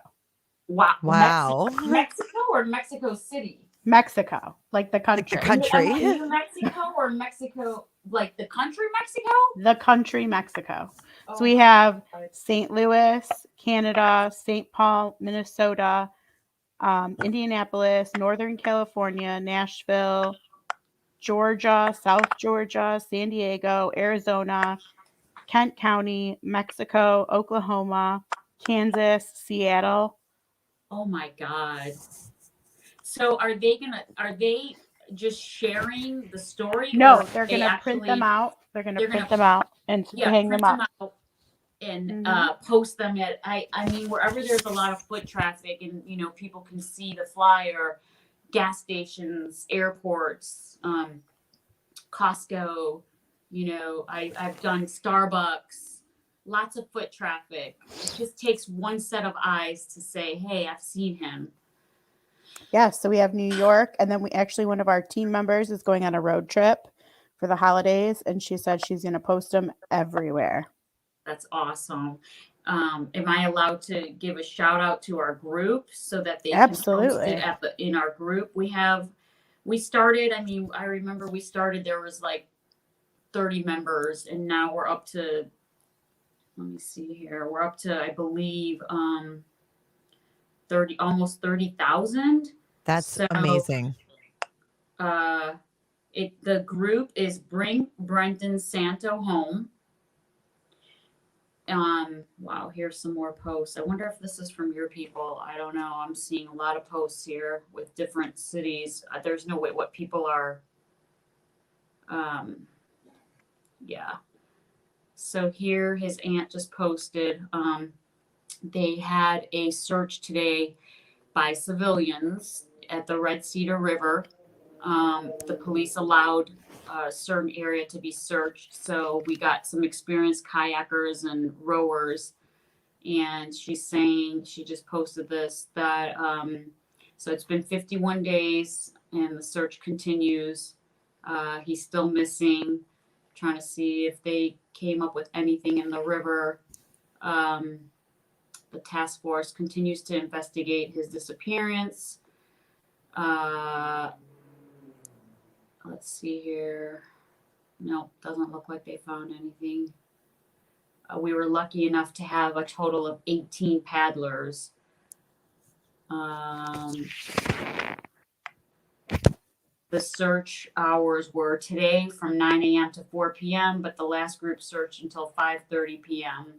Wow. Wow. Mexico or Mexico City? Mexico, like the Like the country. country. New Mexico or Mexico, like the country Mexico? The country Mexico. Oh So we my have God. St. Louis, Canada, St. Paul, Minnesota, Indianapolis, Northern California, Nashville, Georgia, South Georgia, San Diego, Arizona, Kent County, Mexico, Oklahoma, Kansas, Seattle. Oh my God. So are they just sharing the story, No, or they're they going to print them actually out. They're going to they're print gonna them out and hang print them up. them out and Mhm. post them at I mean wherever there's a lot of foot traffic and people can see the flyer, gas stations, airports, Costco, I've done Starbucks, lots of foot traffic. It just takes one set of eyes to say, hey, I've seen him. Yes, so we have New York, and then one of our team members is going on a road trip for the holidays, and she said she's going to post them everywhere. That's awesome. Am I allowed to give a shout out to our group so that they can post Absolutely. it in our group? We started, I remember we started, there was like 30 members, and now we're up to, let me see here, we're up to, I believe, 30, almost 30,000. That's So, amazing. The group is Bring Brendan Santo Home. Wow, here's some more posts. I wonder if this is from your people. I don't know. I'm seeing a lot of posts here with different cities. There's no way what people are. Yeah. So here his aunt just posted. They had a search today by civilians at the Red Cedar River. The police allowed a certain area to be searched. So we got some experienced kayakers and rowers. And she's saying, she just posted this, that so it's been 51 days and the search continues. He's still missing, trying to see if they came up with anything in the river. The task force continues to investigate his disappearance. Let's see here. No, doesn't look like they found anything. We were lucky enough to have a total of 18 paddlers. The search hours were today from 9 a.m. to 4 p.m., but the last group searched until 5:30 p.m.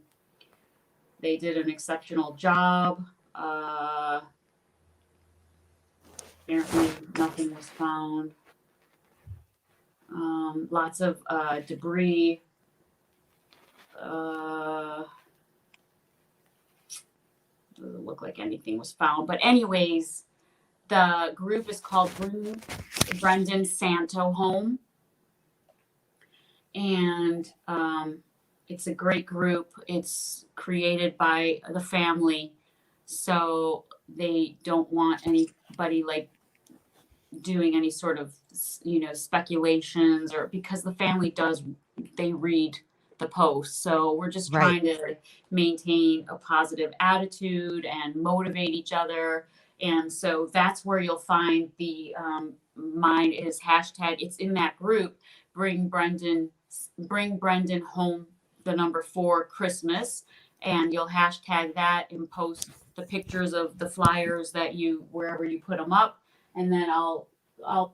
They did an exceptional job. Apparently nothing was found. Lots of debris. Doesn't look like anything was found. But anyways, the group is called Bring Brendan Santo Home. And it's a great group. It's created by the family. So they don't want anybody like doing any sort of, speculations, or because the family they read the post. So we're just trying to maintain a positive attitude and motivate each other. And so that's where you'll find the mine is hashtag. It's in that group. Bring Brendan home, the number 4 Christmas, and you'll hashtag that and post the pictures of the flyers that wherever you put them up, and then I'll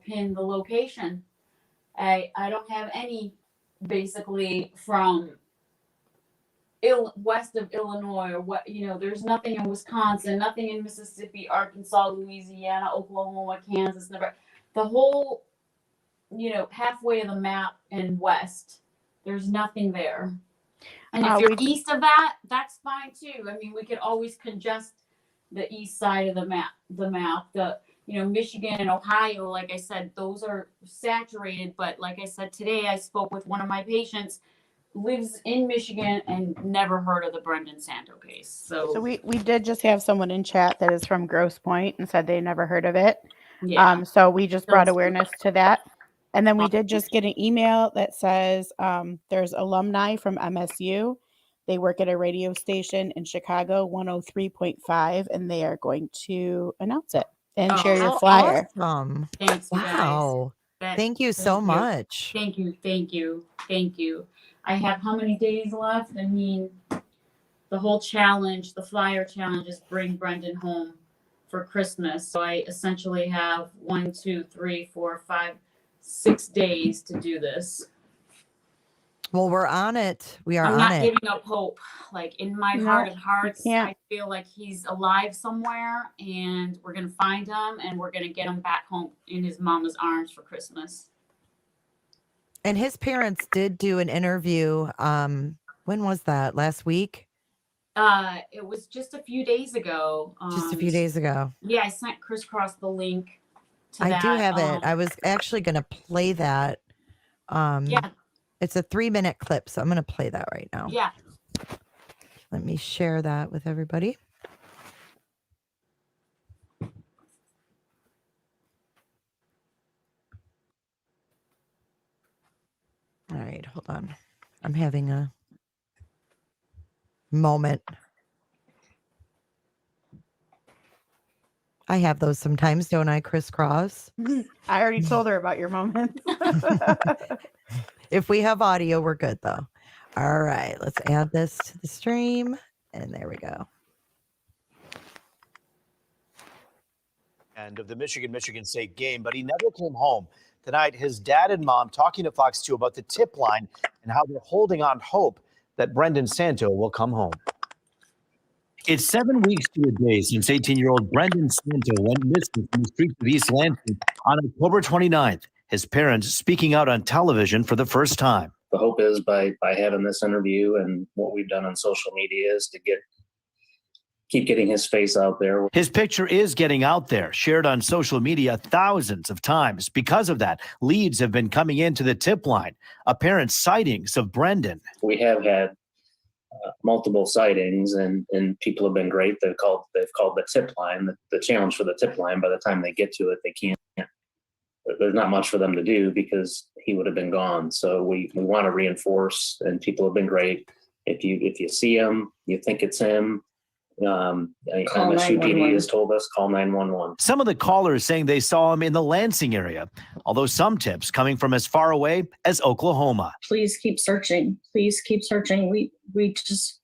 pin the location. I don't have any basically from west of Illinois or what, there's nothing in Wisconsin, nothing in Mississippi, Arkansas, Louisiana, Oklahoma, Kansas, Nebraska. The whole, halfway of the map in west, there's nothing there. And if you're east of that, that's fine too. I mean, we could always congest the east side of the map. Michigan and Ohio, like I said, those are saturated. But like I said, today I spoke with one of my patients lives in Michigan and never heard of the Brendan Santo case. So we did just have someone in chat that is from Grosse Pointe and said they never heard of it. yeah. So we just brought awareness to that. And then we did just get an email that says there's alumni from MSU. They work at a radio station in Chicago, 103.5, and they are going to announce it and share your How flyer. awesome. Thanks, you guys. Wow. Thank you so much. Thank you. I have how many days left? I mean, the whole challenge, the flyer challenge, is bring Brendan home for Christmas. So I essentially have 1, 2, 3, 4, 5, 6 days to do this. Well, we're on it. We are I'm on not it. giving up hope. Like, in my heart of hearts, I feel like he's alive somewhere, and we're gonna find him, and we're gonna get him back home in his mama's arms for Christmas. And his parents did do an interview. When was that? Last week? It was just a few days ago. Just a few days ago. Yeah, I sent Crisscross the link to I that. do have it. I was actually going to play that. Yeah. It's a 3-minute clip, so I'm going to play that right now. Yeah. Let me share that with everybody. All right, hold on. I'm having a moment. I have those sometimes, don't I, Crisscross? I already told her about your moment. If we have audio, we're good, though. All right, let's add this to the stream. And there we go. End of the Michigan State game, but he never came home. Tonight, his dad and mom talking to Fox 2 about the tip line and how they're holding on hope that Brendan Santo will come home. It's 7 weeks to a day since 18-year-old Brendan Santo went missing from the streets of East Lansing on October 29th. His parents speaking out on television for the first time. The hope is by having this interview and what we've done on social media is to keep getting his face out there. His picture is getting out there, shared on social media thousands of times. Because of that, leads have been coming into the tip line, apparent sightings of Brendan. We have had multiple sightings, and people have been great. They've called the tip line, the challenge for the tip line. By the time they get to it, they can't. There's not much for them to do because he would have been gone. So we want to reinforce, and people have been great. If you see him, you think it's him. MSUPD has told us call 911. Some of the callers saying they saw him in the Lansing area, although some tips coming from as far away as Oklahoma. Please keep searching. Please keep searching. We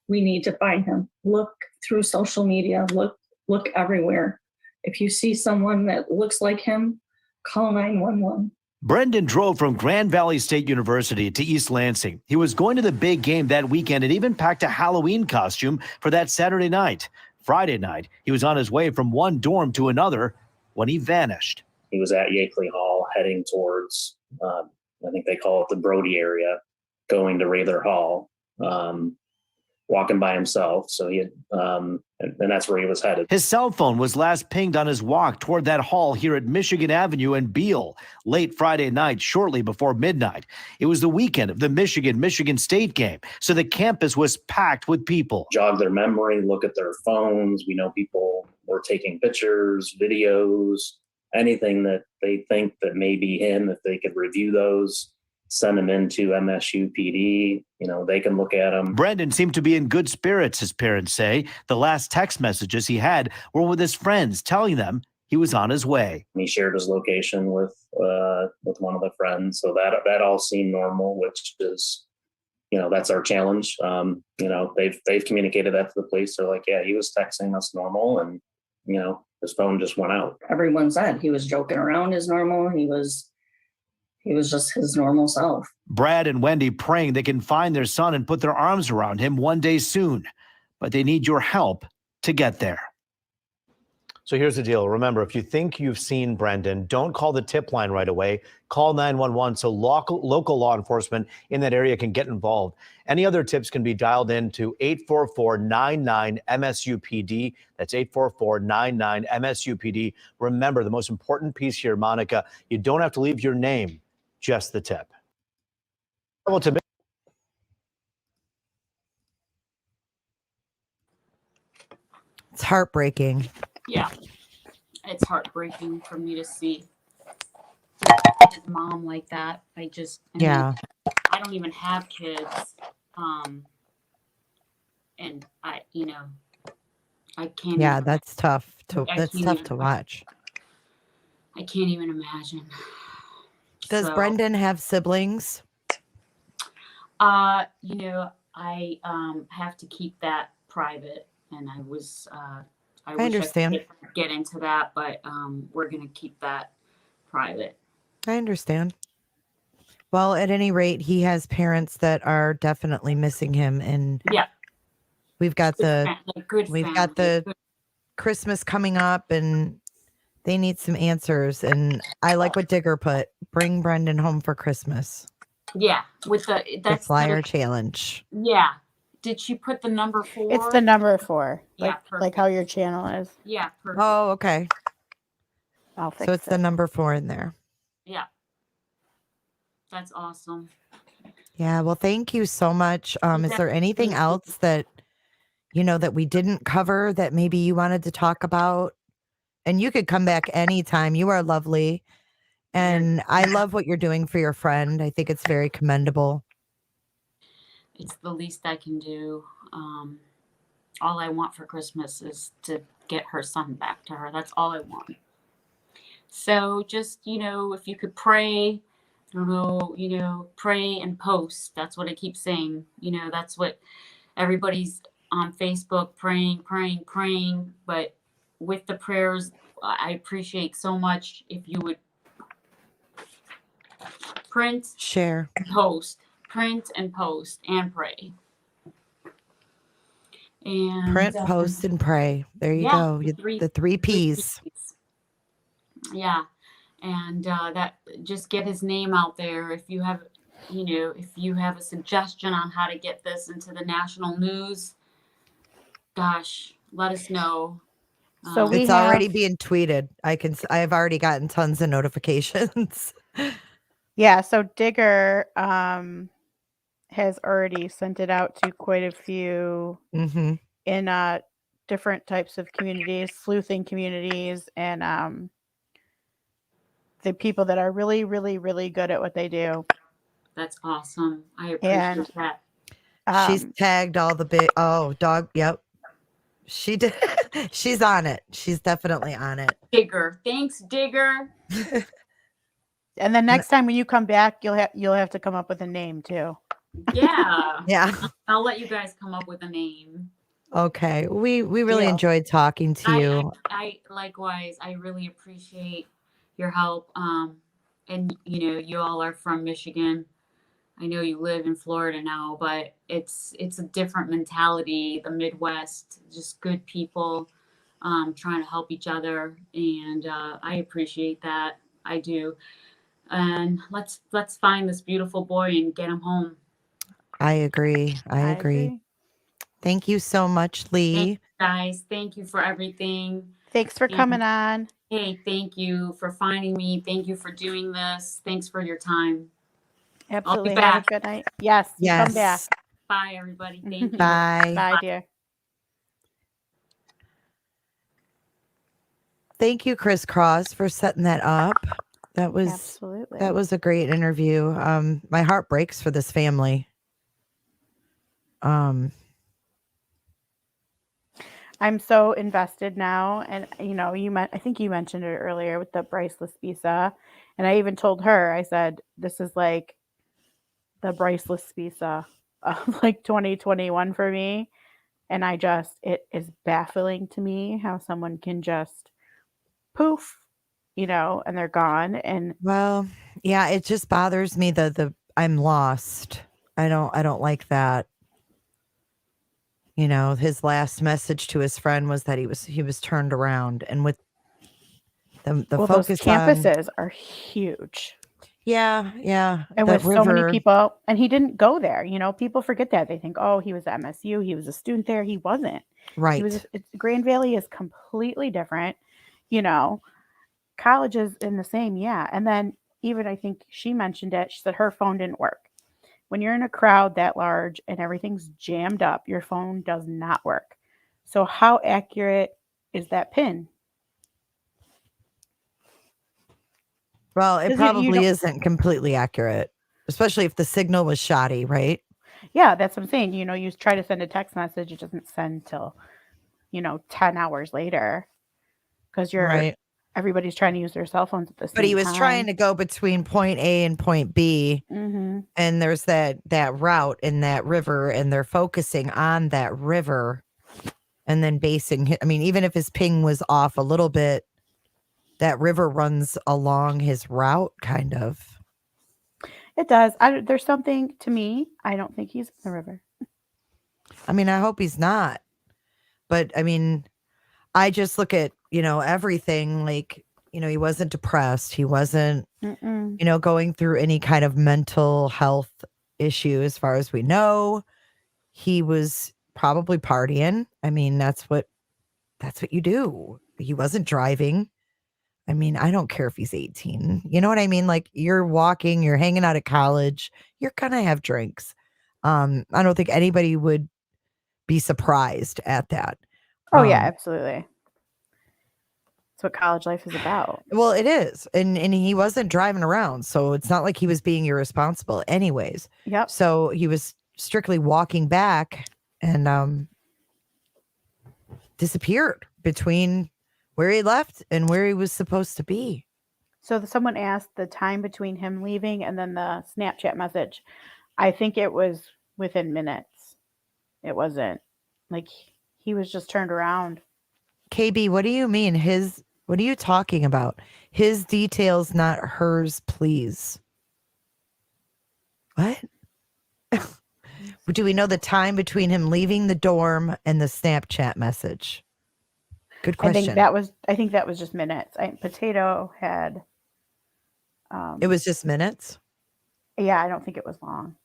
need to find him. Look through social media. Look everywhere. If you see someone that looks like him, call 911. Brendan drove from Grand Valley State University to East Lansing. He was going to the big game that weekend and even packed a Halloween costume for that Saturday night. Friday night, he was on his way from one dorm to another when he vanished. He was at Yakeley Hall heading towards, I think they call it the Brody area, going to Rather Hall, walking by himself. So he had, and that's where he was headed. His cell phone was last pinged on his walk toward that hall here at Michigan Avenue and Beale late Friday night, shortly before midnight. It was the weekend of the Michigan State game, so the campus was packed with people. Jog their memory, look at their phones. We know people were taking pictures, videos, anything that they think that may be him. If they could review those, send them into MSUPD. They can look at them. Brendan seemed to be in good spirits, his parents say. The last text messages he had were with his friends, telling them he was on his way. He shared his location with one of the friends. So that all seemed normal, which is, that's our challenge. They've communicated that to the police. They're like, yeah, he was texting us normal, and, his phone just went out. Everyone said he was joking around as normal. He was just his normal self. Brad and Wendy praying they can find their son and put their arms around him one day soon. But they need your help to get there. So here's the deal. Remember, if you think you've seen Brendan, don't call the tip line right away. Call 911 so local law enforcement in that area can get involved. Any other tips can be dialed in to 844-99-MSUPD. That's 844-99-MSUPD. Remember, the most important piece here, Monica, you don't have to leave your name, just the tip. Well, to It's heartbreaking. Yeah, it's heartbreaking for me to see his mom like that. I mean, Yeah. I don't even have kids. And I can't Yeah, even, that's tough I that's can't tough even, to watch. I can't even imagine. Does So, Brendan have siblings? I have to keep that private, and I wish I understand. could get into that, but we're gonna keep that private. I understand. Well, at any rate, he has parents that are definitely missing him, and Yeah, we've got the good we've got family. the Christmas coming up, and they need some answers. And I like what Digger put: bring Brendan home for Christmas. Yeah, with The that's flyer challenge. yeah. Did she put the number 4? It's the number 4. Yeah, Like perfect. how your channel is. Yeah, perfect. Oh, okay. I'll fix So it's it. the number 4 in there. Yeah, that's awesome. Yeah. Well, thank you so much. Is there anything Thank you. else that that we didn't cover that maybe you wanted to talk about? And you could come back anytime. You are lovely. And I love what you're doing for your friend. I think it's very commendable. It's the least I can do. All I want for Christmas is to get her son back to her. That's all I want. So just, if you could pray, I don't know, pray and post. That's what I keep saying. That's what everybody's on Facebook praying, praying, praying. But with the prayers, I appreciate so much if you would print, Share. post, print and post and pray. And Print, post, and pray. There you go. The three P's. Yeah. And that just get his name out there. If you have, if you have a suggestion on how to get this into the national news, gosh, let us know. So we It's already being tweeted. I have already gotten tons of notifications. Yeah, so Digger has already sent it out to quite a few Mm-hmm. in different types of communities, sleuthing communities, and the people that are really, really, really good at what they do. That's awesome. I appreciate that. She's tagged all the big dog. Yep. She did. She's on it. She's definitely on it. Digger. Thanks, Digger. And then next time when you come back, you'll have to come up with a name too. Yeah. Yeah. I'll let you guys come up with a name. Okay. We really enjoyed talking to you. I likewise. I really appreciate your help. And you all are from Michigan. I know you live in Florida now, but it's a different mentality. The Midwest, just good people, trying to help each other, and I appreciate that. I do. And let's find this beautiful boy and get him home. I agree. I agree. Thank you so much, Lee. Thank you, guys. Thank you for everything. Thanks for coming on. Hey, thank you for finding me. Thank you for doing this. Thanks for your time. Absolutely. I'll be Have back. a good night. Yes. Yes. Come back. Bye, everybody. Thank you. Bye. Bye, dear. Thank you, Chris Cross, for setting that up. That was a great interview. My heart breaks for this family. I'm so invested now, and I think you mentioned it earlier with the Bryceless visa, and I even told her, I said, this is like the Bryceless visa of like 2021 for me, and it is baffling to me how someone can just poof, and they're gone. And well, yeah, it just bothers me the I'm lost. I don't like that. His last message to his friend was that he was turned around, and with the focus those campuses are huge. Yeah, and with so many people, and he didn't go there. People forget that. They think, oh, he was at MSU, he was a student there. He wasn't. Right. Grand Valley is completely different. College is in the same, yeah. And then even I think she mentioned it. She said her phone didn't work. When you're in a crowd that large and everything's jammed up, your phone does not work. So how accurate is that pin? Well, it 'Cause you probably don't- isn't completely accurate, especially if the signal was shoddy, right? Yeah, that's what I'm saying. You try to send a text message, it doesn't send till 10 hours later because Right. everybody's trying to use their cell phones at the same time. But he was trying to go between point A and point B, Mm-hmm. and there's that route in that river, and they're focusing on that river, and then basing. I mean, even if his ping was off a little bit, that river runs along his route, kind of. It does. There's something to me. I don't think he's in the river. I mean, I hope he's not. But I mean, I just look at, everything like, he wasn't depressed. He wasn't, Mm-mm. going through any kind of mental health issue as far as we know. He was probably partying. I mean, that's what you do. He wasn't driving. I mean, I don't care if he's 18. You know what I mean? Like, you're walking, you're hanging out at college, you're gonna have drinks. I don't think anybody would be surprised at that. Oh yeah, absolutely. That's what college life is about. Well, it is. And he wasn't driving around, so it's not like he was being irresponsible anyways. Yep. So he was strictly walking back and disappeared between where he left and where he was supposed to be. So someone asked the time between him leaving and then the Snapchat message. I think it was within minutes. It wasn't like he was just turned around. KB, what do you mean? What are you talking about? His details, not hers, please. What? Do we know the time between him leaving the dorm and the Snapchat message? Good question. I think that was just minutes. Potato had. It was just minutes? Yeah, I don't think it was long.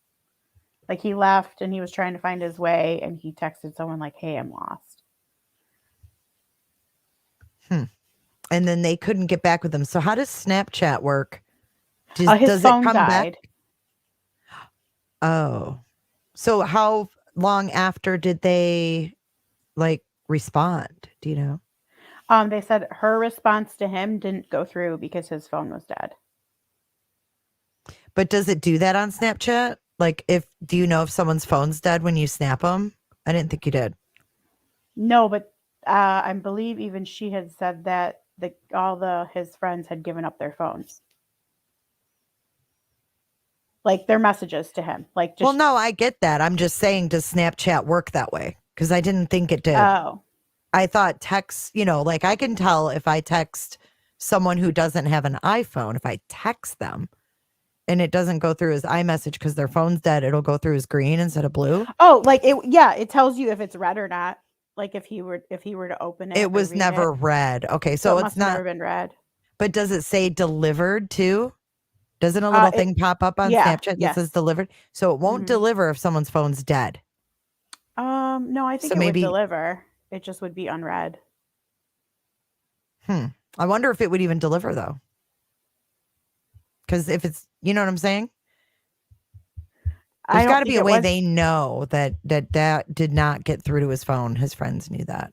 Like he left and he was trying to find his way and he texted someone like, "Hey, I'm lost." And then they couldn't get back with him. So how does Snapchat work? His does phone it come died. back? Oh. So how long after did they respond? Do you know? They said her response to him didn't go through because his phone was dead. But does it do that on Snapchat? Do you know if someone's phone's dead when you snap them? I didn't think you did. No, but I believe even she had said that his friends had given up their phones. Like their messages to him. Well, no, I get that. I'm just saying, does Snapchat work that way? Because I didn't think it did. Oh. I thought text, I can tell if I text someone who doesn't have an iPhone, if I text them and it doesn't go through his iMessage because their phone's dead, it'll go through his green instead of blue. Oh, it tells you if it's red or not. Like if he were to open it. It was never red. Okay, so it it's must not have never been red. But does it say delivered too? Doesn't a little thing pop up on Snapchat that says delivered? So it won't deliver if someone's phone's dead. No, I think So it maybe- would deliver. It just would be unread. I wonder if it would even deliver though. Because if it's, you know what I'm saying? There's got to be a way they know that did not get through to his phone. His friends knew that.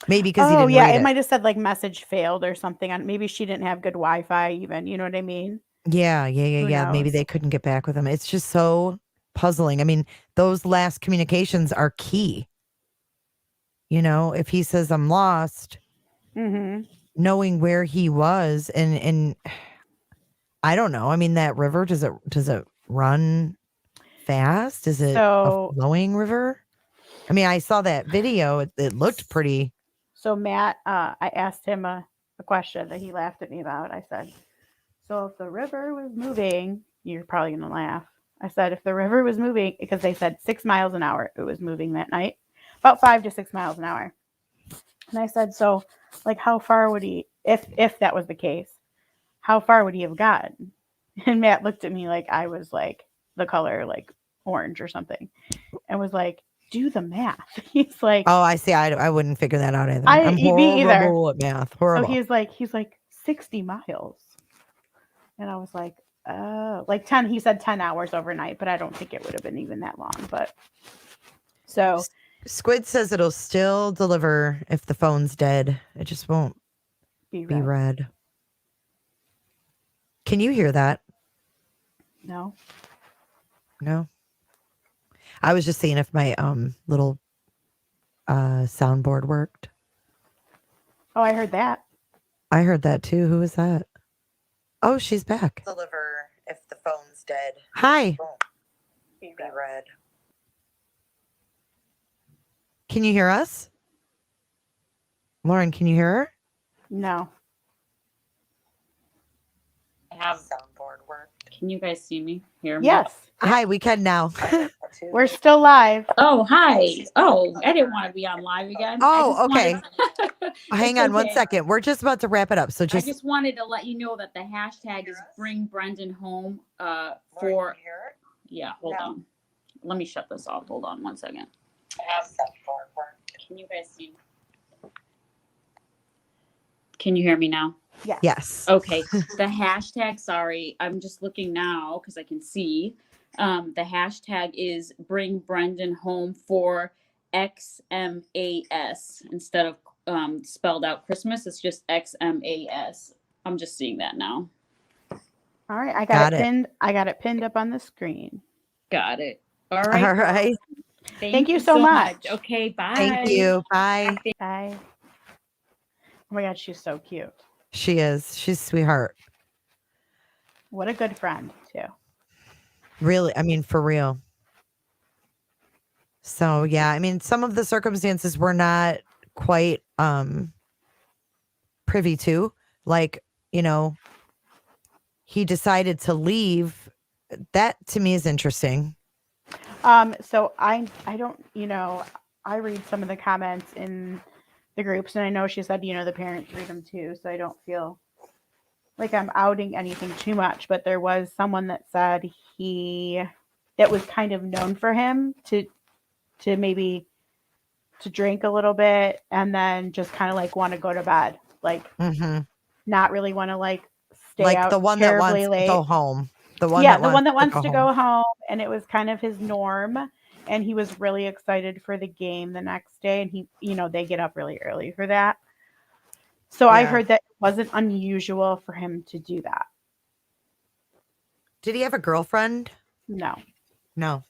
Maybe because he didn't read it might have said message failed or something. Maybe she didn't have good Wi-Fi even. You know what I mean? Yeah. Maybe knows? they couldn't get back with him. It's just so puzzling. I mean, those last communications are key. If he says I'm lost, knowing where he was and I don't know. I mean, that river, does it run fast? Is it a flowing river? I mean, I saw that video. It looked pretty. So Matt, I asked him a question that he laughed at me about. I said, so if the river was moving, you're probably going to laugh. I said, if the river was moving, because they said 6 miles an hour, it was moving that night, about 5 to 6 miles an hour. And I said, so how far would he, if that was the case, how far would he have gotten? And Matt looked at me like I was the color orange or something and was like, do the math. He's like, oh, I see. I wouldn't figure that out either. I'm horrible at math. Horrible. So he's like 60 miles. And I was like, oh, 10, he said 10 hours overnight, but I don't think it would have been even that long. But so Squid says it'll still deliver if the phone's dead. It just won't Be be read. read. Can you hear that? No. No. I was just seeing if my little soundboard worked. Oh, I heard that. I heard that too. Who was that? Oh, she's back. Deliver if the phone's dead. Hi. Be Be read. read. Can you hear us? Lauren, can you hear her? No. I have. Soundboard work. Can you guys see me? Hear me? Yes. Hi, we can now. We're still live. Oh, hi. Oh, I didn't want to be on live again. Oh, okay. Hang It's on one okay. second. We're just about to wrap it up. So I just just wanted to let you know that the hashtag is bring Brendan home for yeah, hold on. Let me shut this off. Hold on one second. Can you guys see? Can you hear me now? Yes. yes. Okay. The hashtag, sorry, I'm just looking now because I can see. The hashtag is bring Brendan home for XMAS instead of spelled out Christmas. It's just XMAS. I'm just seeing that now. All right. I Got got it it. pinned. I got it pinned up on the screen. Got it. All right. All right. Thank you so much. Okay, bye. Thank you. Bye. Bye. Oh my God, she's so cute. She is. She's a sweetheart. What a good friend, too. Really, I mean, for real. So yeah, I mean, some of the circumstances we're not quite privy to. Like, you know, he decided to leave. That to me is interesting. So I don't, I read some of the comments in the groups, and I know she said, the parents read them too, so I don't feel like I'm outing anything too much, but there was someone that said that was kind of known for him to maybe to drink a little bit and then just kind of like want to go to bed, like Mhm. not really want to like stay Like out the one that wants terribly to late. go home. The one Yeah, that the one that wants go to go home, and it was kind of his norm. And he was really excited for the game the next day, and he, they get up really early for that. So I Yeah. heard that it wasn't unusual for him to do that. Did he have a girlfriend? No, No.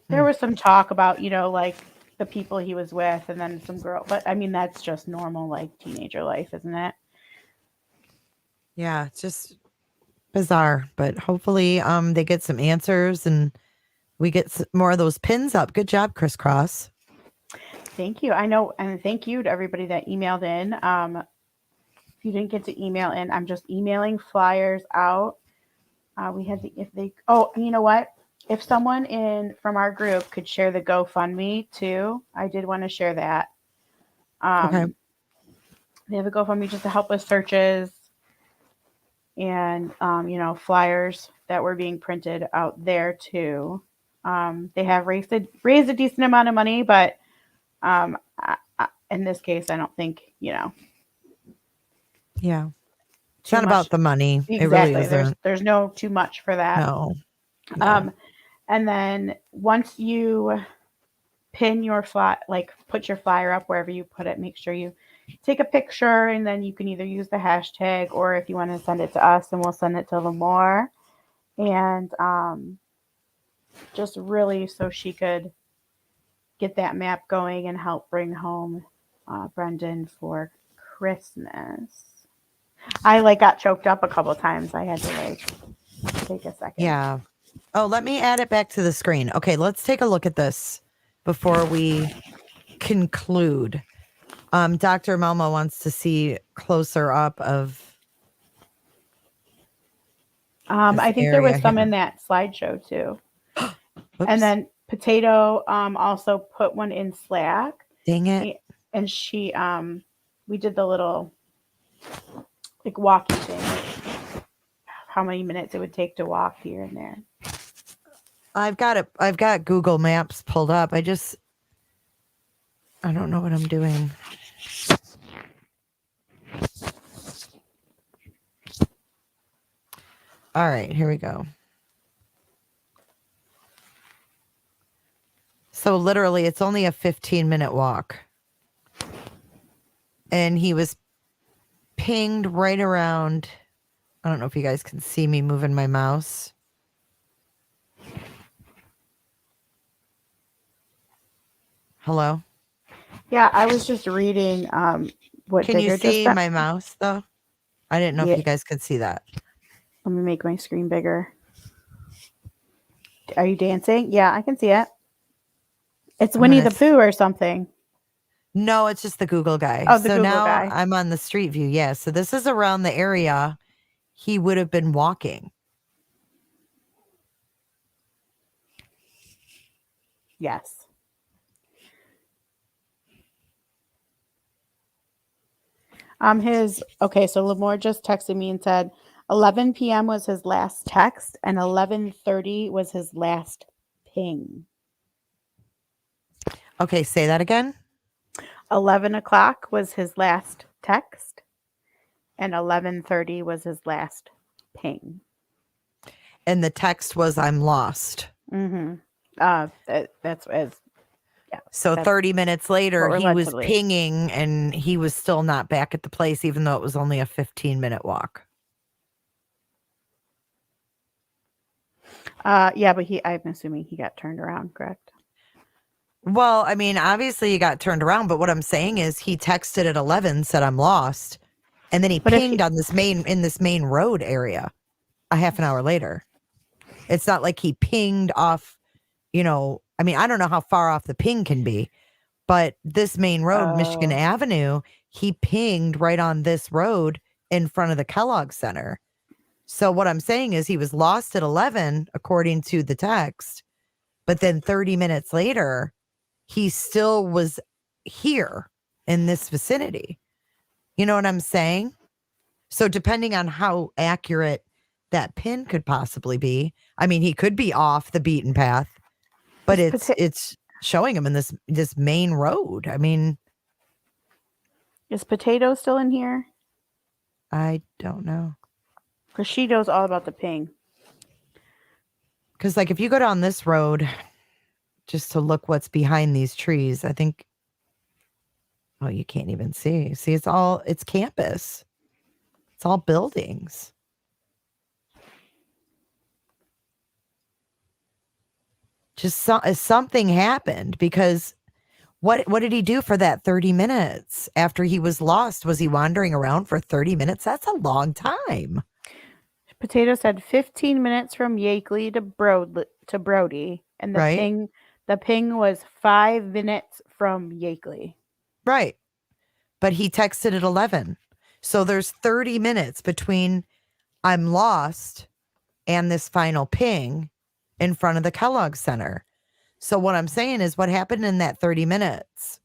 there was some talk about, like the people he was with, and then some girl. But I mean, that's just normal, like teenager life, isn't it? Yeah, it's just bizarre, but hopefully they get some answers and we get more of those pins up. Good job, Crisscross. Thank you. I know, and thank you to everybody that emailed in. If you didn't get to email in, I'm just emailing flyers out. We had you know what? If someone from our group could share the GoFundMe too, I did want to share that. Okay. They have a GoFundMe just to help with searches and, flyers that were being printed out there too. They have raised a decent amount of money, but in this case, I don't think, Yeah. It's too not much. about the money. Exactly. It really isn't. There's no too much for that. No. And then once you pin your put your flyer up wherever you put it, make sure you take a picture, and then you can either use the hashtag, or if you want to send it to us, and we'll send it to Lamore. And just really so she could get that map going and help bring home Brendan for Christmas. I got choked up a couple of times. I had to take a second. Yeah. Oh, let me add it back to the screen. Okay, let's take a look at this before we conclude. Dr. Melma wants to see closer up of I think there was area some here. in that slideshow too. Whoops. And then Potato also put one in Slack. Dang it. And she we did the little walking thing, how many minutes it would take to walk here and there. I've got Google Maps pulled up. I don't know what I'm doing. All right, here we go. So literally, it's only a 15-minute walk. And he was pinged right around. I don't know if you guys can see me moving my mouse. Hello? Yeah, I was just reading what Can you Digger just see sent. my mouse, though? I didn't know Yeah. if you guys could see that. Let me make my screen bigger. Are you dancing? Yeah, I can see it. It's I'm Winnie gonna the Pooh or something. No, it's just the Google guy. Oh, the so Google now guy. I'm on the street view. Yeah. So this is around the area he would have been walking. Yes. So Lamore just texted me and said 11 p.m. was his last text and 11:30 was his last ping. Okay, say that again. 11 o'clock was his last text and 11:30 was his last ping. And the text was, "I'm lost." Mm-hmm. That's as So that's 30 minutes later, what he we're led was to believe. pinging and he was still not back at the place, even though it was only a 15-minute walk. Yeah, but I'm assuming he got turned around, correct? Well, I mean, obviously he got turned around, but what I'm saying is he texted at 11, said, "I'm lost." And then he But if pinged on this main road area a half an hour later. It's not like he pinged off, I mean, I don't know how far off the ping can be, but this main road, Michigan Oh. Avenue, he pinged right on this road in front of the Kellogg Center. So what I'm saying is he was lost at 11, according to the text, but then 30 minutes later, he still was here in this vicinity. You know what I'm saying? So depending on how accurate that pin could possibly be, I mean, he could be off the beaten path, but it's showing him in this main road. I mean, Is Potato still in here? I don't know. Because she knows all about the ping. Because like if you go down this road just to look what's behind these trees, I think, oh, you can't even see. See, it's campus. It's all buildings. Just something happened because what did he do for that 30 minutes after he was lost? Was he wandering around for 30 minutes? That's a long time. Potato said 15 minutes from Yakeley to Brody, and the Right. ping was 5 minutes from Yakeley. Right. But he texted at 11. So there's 30 minutes between "I'm lost" and this final ping in front of the Kellogg Center. So what I'm saying is what happened in that 30 minutes?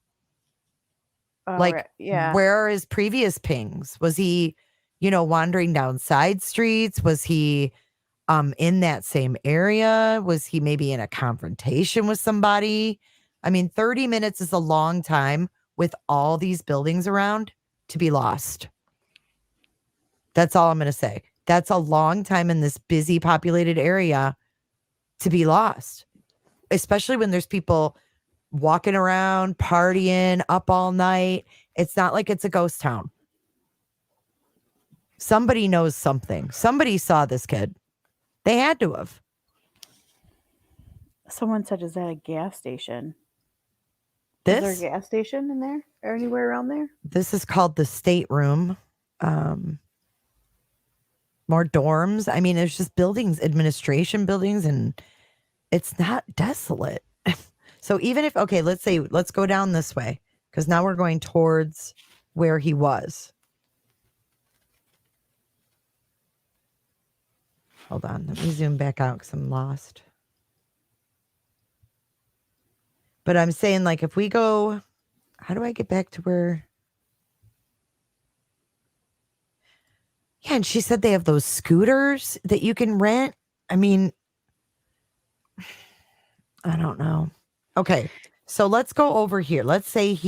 Like, right. Yeah. where are his previous pings? Was he, wandering down side streets? Was he in that same area? Was he maybe in a confrontation with somebody? I mean, 30 minutes is a long time with all these buildings around to be lost. That's all I'm going to say. That's a long time in this busy populated area to be lost, especially when there's people walking around, partying, up all night. It's not like it's a ghost town. Somebody knows something. Somebody saw this kid. They had to have. Someone said, is that a gas station? This? Is there a gas station in there or anywhere around there? This is called the stateroom. More dorms. I mean, there's just buildings, administration buildings, and it's not desolate. So even if, okay, let's go down this way because now we're going towards where he was. Hold on. Let me zoom back out because I'm lost. But I'm saying, like, if we go, how do I get back to where? Yeah, and she said they have those scooters that you can rent. I mean, I don't know. Okay, so let's go over here. Let's say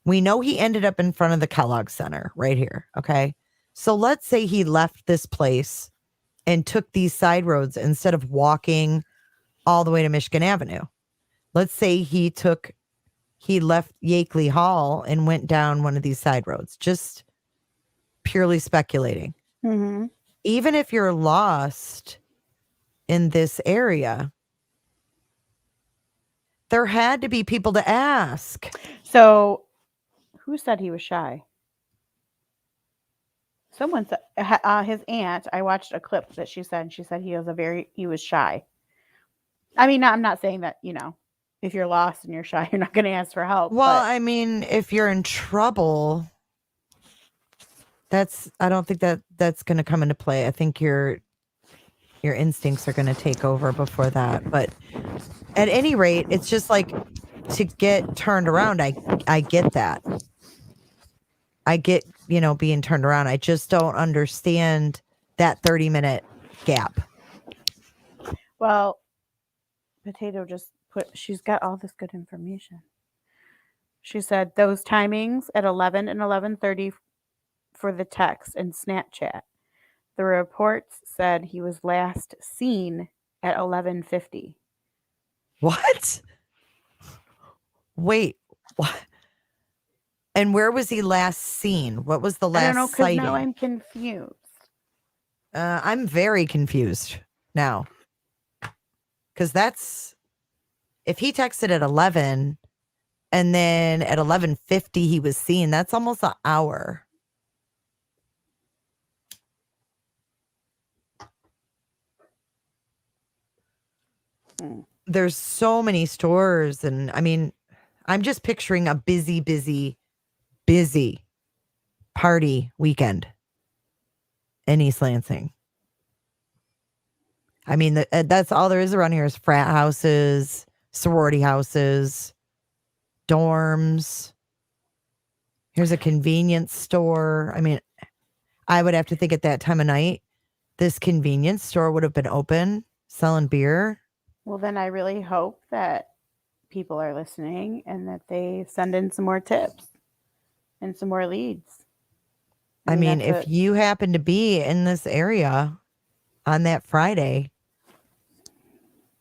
we know he ended up in front of the Kellogg Center right here. Okay, so let's say he left this place and took these side roads instead of walking all the way to Michigan Avenue. let's say he left Yakeley Hall and went down one of these side roads, just purely speculating. Mm-hmm. Even if you're lost in this area, there had to be people to ask. So, who said he was shy? Someone said his aunt. I watched a clip that she said he was shy. I mean, I'm not saying that, if you're lost and you're shy, you're not going to ask for help. Well, but I mean, if you're in trouble, I don't think that's going to come into play. I think your instincts are going to take over before that. But at any rate, it's just like to get turned around. I get that. I get, being turned around. I just don't understand that 30-minute gap. Well, Potato she's got all this good information. She said those timings at 11 and 11:30 for the text and Snapchat. The reports said he was last seen at 11:50. What? Wait, what? And where was he last seen? What was the I don't know, last because sighting? now I'm confused. I'm very confused now. Because if he texted at 11 and then at 11:50 he was seen, that's almost an hour. There's so many stores, and I mean, I'm just picturing a busy party weekend in East Lansing. I mean, that's all there is around here is frat houses, sorority houses, dorms. Here's a convenience store. I mean, I would have to think at that time of night, this convenience store would have been open selling beer. Well, then I really hope that people are listening and that they send in some more tips and some more leads. I mean, if you happen to be in this area on that Friday,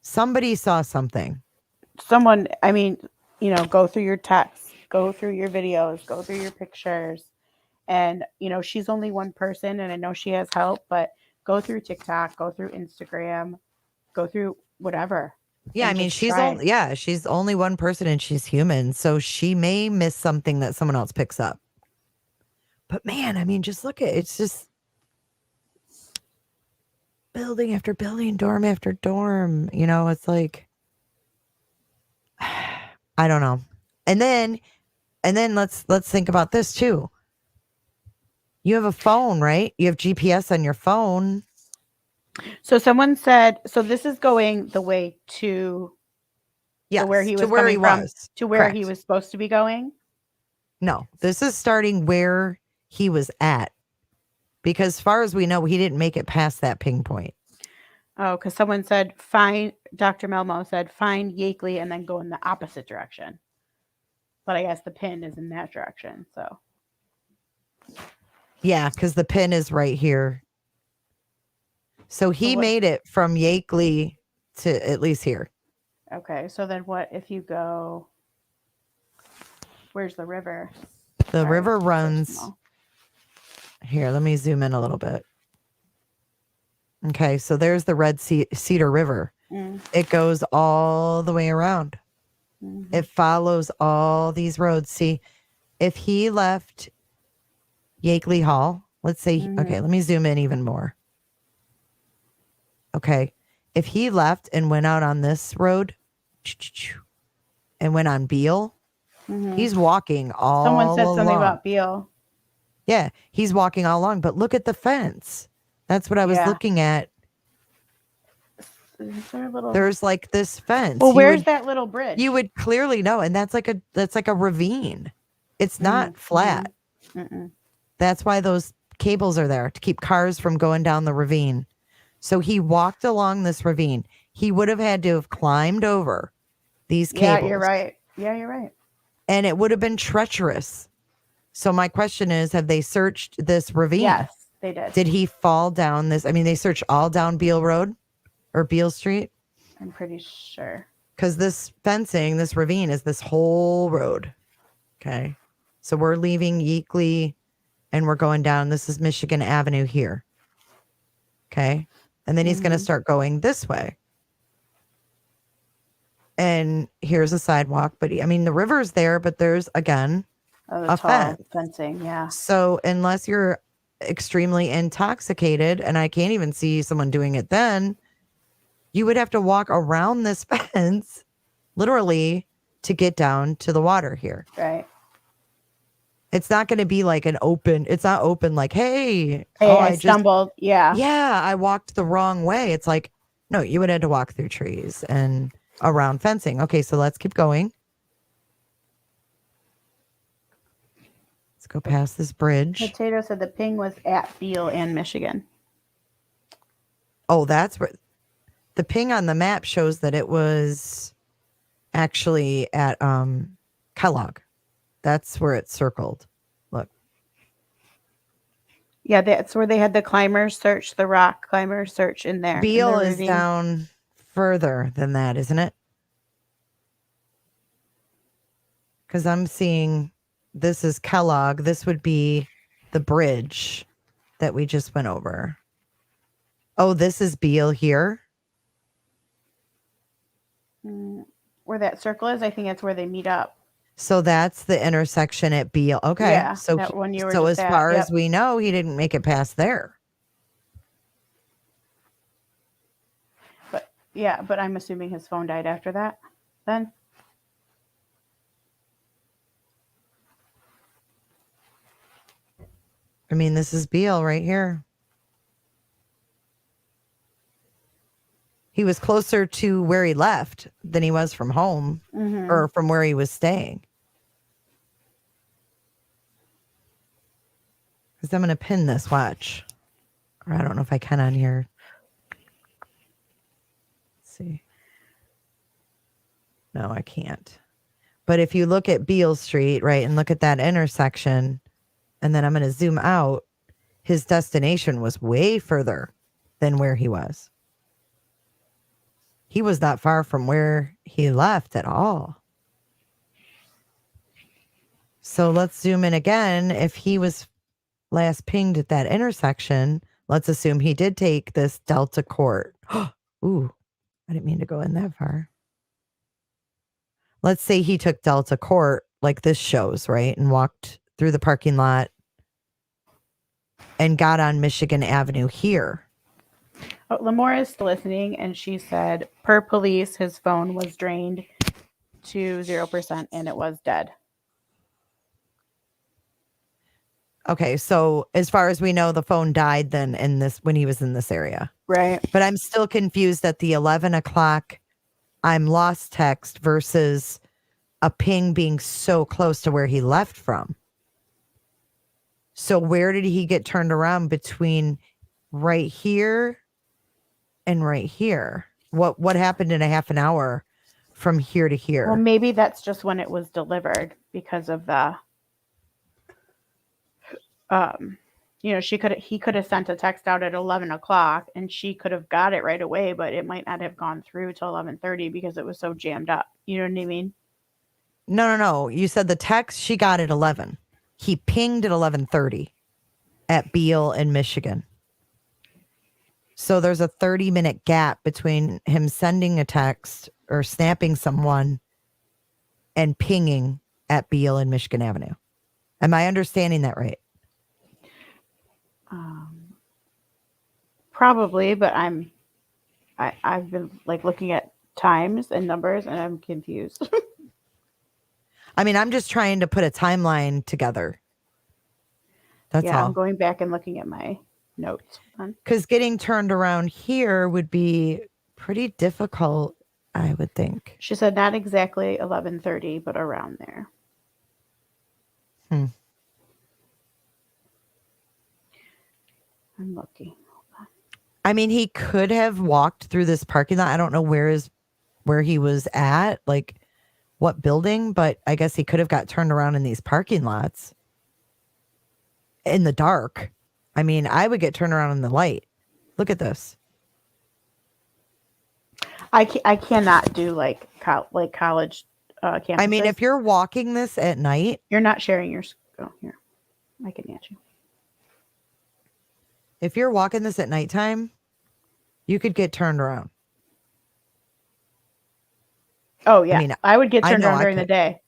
somebody saw something. Someone, I mean, go through your texts, go through your videos, go through your pictures. And, she's only one person and I know she has help, but go through TikTok, go through Instagram, go through whatever. Yeah, I mean, she's only one person and she's human. So she may miss something that someone else picks up. But man, I mean, just look at it's just building after building, dorm after dorm. It's like I don't know. And then let's think about this too. You have a phone, right? You have GPS on your phone. So someone said, so this is going the way to where he was coming from, to where he was supposed to be going? No, this is starting where he was at. Because as far as we know, he didn't make it past that ping point. Oh, because someone said, Dr. Melmo said, find Yakeley and then go in the opposite direction. But I guess the pin is in that direction, so. Yeah, because the pin is right here. So he made it from Yakeley to at least here. Okay, so then what if you go, where's the river? The river runs. Here, let me zoom in a little bit. Okay, so there's the Red Cedar River. It goes all the way around. Mm-hmm. It follows all these roads. See, if he left Yakeley Hall, let's say, okay, let me zoom in even more. Okay, if he left and went out on this road and went on Beale, he's walking all along. Someone said something about Beale. Yeah, he's walking all along, but look at the fence. That's what I was looking at. There's like this fence. Well, where's that little bridge? You would clearly know, and that's like a ravine. It's not flat. That's why those cables are there to keep cars from going down the ravine. So he walked along this ravine. He would have had to have climbed over these cables. Yeah, you're right. Yeah, you're right. And it would have been treacherous. So my question is, have they searched this ravine? Yes, they did. Did he fall down this? I mean, they searched all down Beale Road or Beale Street. I'm pretty sure. because this fencing, this ravine is this whole road. Okay. So we're leaving Yeakley and we're going down. This is Michigan Avenue here. Okay. And then he's going to start going this way. And here's a sidewalk. But I mean, the river's there, but there's, again, Oh, a the tall fence. fencing. Yeah. So unless you're extremely intoxicated, and I can't even see someone doing it then, you would have to walk around this fence literally to get down to the water here. Right. It's not going to be like it's not open like, hey, I stumbled. Yeah. Yeah, I walked the wrong way. It's like, no, you would have to walk through trees and around fencing. Okay, so let's keep going. Let's go past this bridge. Potato said the ping was at Beale and Michigan. Oh, that's where the ping on the map shows that it was actually at Kellogg. That's where it's circled. Look. Yeah, that's where they had the climbers search, the rock climbers search in there. Beale is down further than that, isn't it? Because I'm seeing this is Kellogg. This would be the bridge that we just went over. Oh, this is Beale here. Where that circle is, I think that's where they meet up. So that's the intersection at Beale. Okay. Yeah, so that one you were so as just at, far yep. as we know, he didn't make it past there. But I'm assuming his phone died after that then. I mean, this is Beale right here. He was closer to where he left than he was from home or from where he was staying. Because I'm going to pin this watch. Or I don't know if I can on here. Let's see. No, I can't. But if you look at Beale Street, right, and look at that intersection, and then I'm going to zoom out, his destination was way further than where he was. He was not far from where he left at all. So let's zoom in again. If he was last pinged at that intersection, let's assume he did take this Delta Court. Ooh, I didn't mean to go in that far. Let's say he took Delta Court like this shows, right? And walked through the parking lot and got on Michigan Avenue here. Oh, Lamora is still listening, and she said, per police, his phone was drained to 0% and it was dead. Okay, so as far as we know, the phone died then when he was in this area. Right. But I'm still confused at the 11 o'clock I'm lost text versus a ping being so close to where he left from. So where did he get turned around between right here and right here? What happened in a half an hour from here to here? Well, maybe that's just when it was delivered because of the he could have sent a text out at 11 o'clock and she could have got it right away, but it might not have gone through till 11:30 because it was so jammed up. You know what I mean? No. You said the text she got at 11. He pinged at 11:30 at Beale in Michigan. So there's a 30-minute gap between him sending a text or snapping someone and pinging at Beale in Michigan Avenue. Am I understanding that right? Probably, but I've been like looking at times and numbers and I'm confused. I mean, I'm just trying to put a timeline together. That's all. I'm going back and looking at my notes. Because getting turned around here would be pretty difficult, I would think. She said not exactly 11:30, but around there. I'm looking. I mean, he could have walked through this parking lot. I don't know where he was at, like what building, but I guess he could have got turned around in these parking lots in the dark. I mean, I would get turned around in the light. Look at this. I cannot do like college campuses. I mean, if you're walking this at night, you're not sharing your here, I can answer you. if you're walking this at nighttime, you could get turned around. Oh yeah, I mean, I would get I turned know around I during the could. day.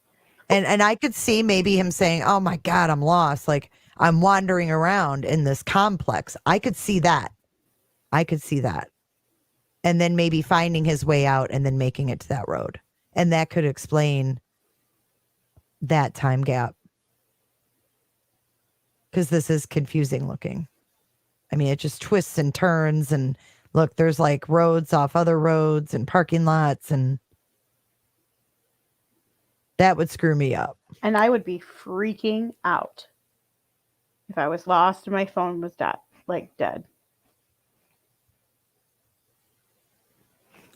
And I could see maybe him saying, "Oh my God, I'm lost. Like I'm wandering around in this complex." I could see that. I could see that. And then maybe finding his way out and then making it to that road. And that could explain that time gap. Because this is confusing looking. I mean, it just twists and turns. And look, there's like roads off other roads and parking lots. And that would screw me up. And I would be freaking out if I was lost and my phone was dead.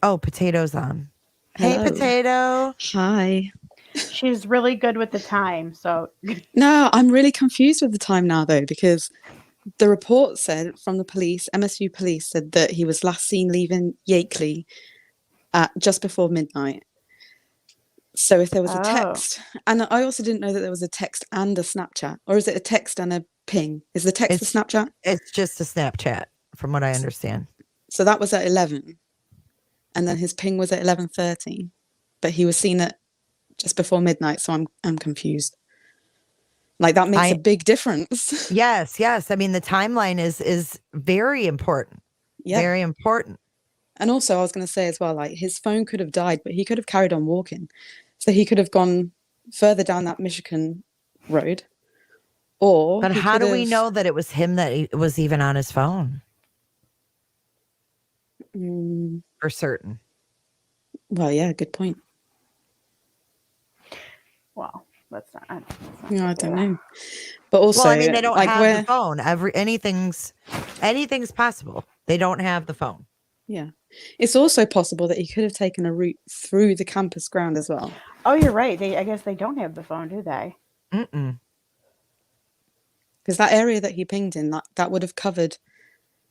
Oh, Potato's on. Hey, Hello. Potato. Hi. She's really good with the time, so No, I'm really confused with the time now, though, because the report said from the police, MSU police said that he was last seen leaving Yakeley at just before midnight. So if there was a text, and I also didn't know that there was a text and a Snapchat, or is it a text and a ping? Is the text It's- the Snapchat? It's just a Snapchat, from what I understand. So that was at 11, and then his ping was at 11:30, but he was seen at just before midnight. So I'm confused. Like that makes a big difference. Yes. I mean, the timeline is very important. Yeah. Very important. And also, I was going to say as well, like his phone could have died, but he could have carried on walking. So he could have gone further down that Michigan road. Or But he how could do we have- know that it was him that was even on his phone Mm, for certain? well, yeah, good point. well, that's not. Yeah, I don't know. But also, Well, I mean, they don't like have where, the phone. Anything's possible. They don't have the phone. yeah, it's also possible that he could have taken a route through the campus ground as well. Oh, you're right. I guess they don't have the phone, do they? Mm-mm. Because that area that he pinged in, that would have covered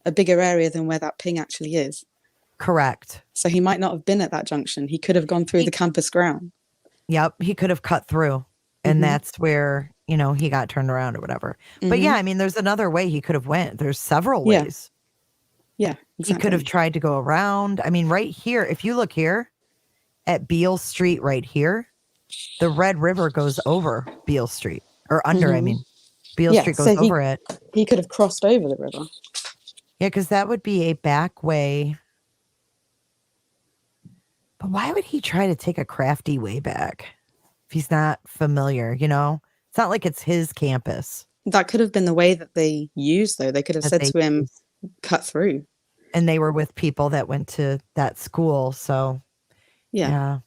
a bigger area than where that ping actually is. Correct. So he might not have been at that junction. He could have gone through the campus ground. Yep. He could have cut through, and Mhm. that's where he got turned around or whatever. But yeah, I mean, there's another way he could have went. There's several Yeah. ways. Yeah, He could have exactly. tried to go around. I mean, right here, if you look here at Beale Street, right here, the Red River goes over Beale Street or under. I Mhm. mean, Beale Yeah, Street so goes he- over it. He could have crossed over the river. Yeah, because that would be a back way. But why would he try to take a crafty way back if he's not familiar? It's not like it's his campus. That could have been the way that they used, though. They could have that said they to him, use. cut through. And they were with people that went to that school. So, Yeah.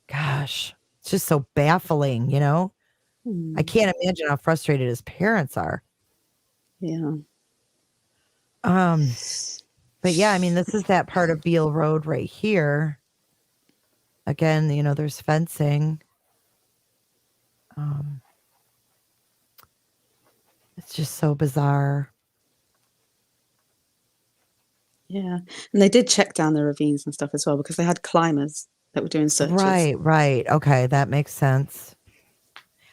Gosh, it's just so baffling, I Mm, can't imagine how frustrated his parents are. yeah. But yeah, I mean, this is that part of Beale Road right here. Again, there's fencing. It's just so bizarre. Yeah. And they did check down the ravines and stuff as well because they had climbers that were doing searches. Right. Okay, that makes sense.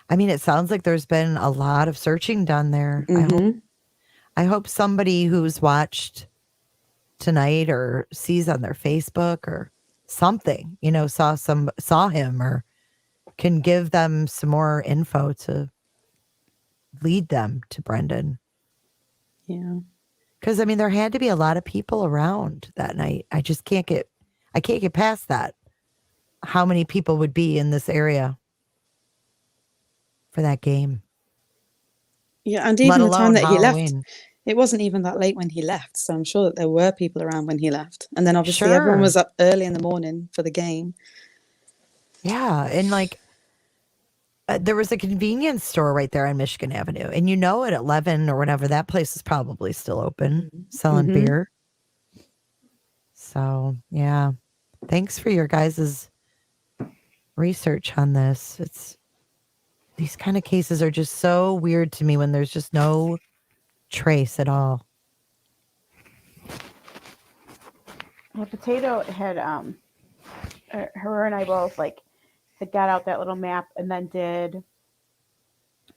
I mean, it sounds like there's been a lot of searching done there. Mhm. I hope somebody who's watched tonight or sees on their Facebook or something, saw him or can give them some more info to lead them to Brendan. Yeah. Because I mean, there had to be a lot of people around that night. I can't get past that. How many people would be in this area for that game? Yeah. And Let even the time alone that he left, Halloween. it wasn't even that late when he left. So I'm sure that there were people around when he left. And then obviously everyone Sure. was up early in the morning for the game. Yeah, and there was a convenience store right there on Michigan Avenue, and at 11 or whatever, that place is probably still open selling Mhm. beer. So yeah, thanks for your guys' research on this. These kind of cases are just so weird to me when there's just no trace at all. Well, Potato had her and I both like had got out that little map and then did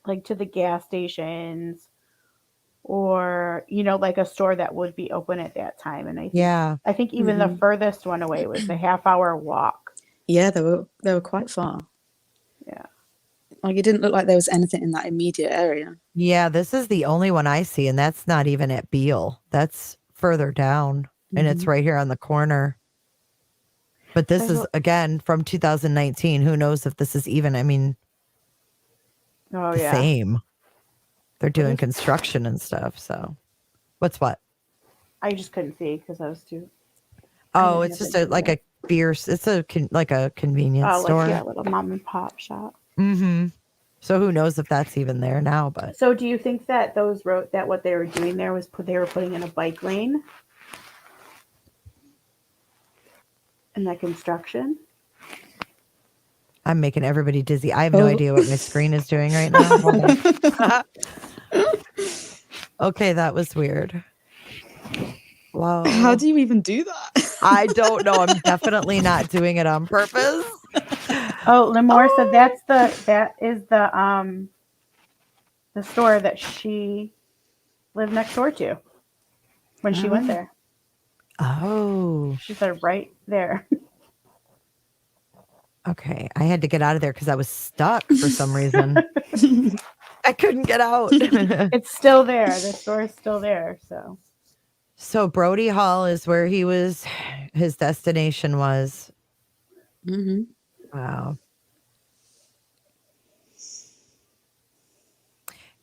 like to the gas stations or like a store that would be open at that time. And I think even the furthest one away was a half-hour walk. Yeah, they were quite far. Yeah. Like it didn't look like there was anything in that immediate area. Yeah, this is the only one I see, and that's not even at Beale. That's further down, and it's right here on the corner. But this is, again, from 2019. Who knows if this is even, the same. They're doing construction and stuff, so. What? I just couldn't see because I was too. Oh, it's just like a beer, it's like a convenience store. Like, little mom and pop shop. Mm-hmm. So who knows if that's even there now, but. So do you think that what they were doing there was they were putting in a bike lane? In that construction? I'm making everybody dizzy. I have no idea what my screen is doing right now. Hold on. Okay, that was weird. Wow. How do you even do that? I don't know. I'm definitely not doing it on purpose. Oh, Limor said that is the store that she lived next door to when she went there. Oh. She said right there. Okay. I had to get out of there because I was stuck for some reason. I couldn't get out. It's still there. The store is still there. So Brody Hall is where his destination was. Mm-hmm. Wow.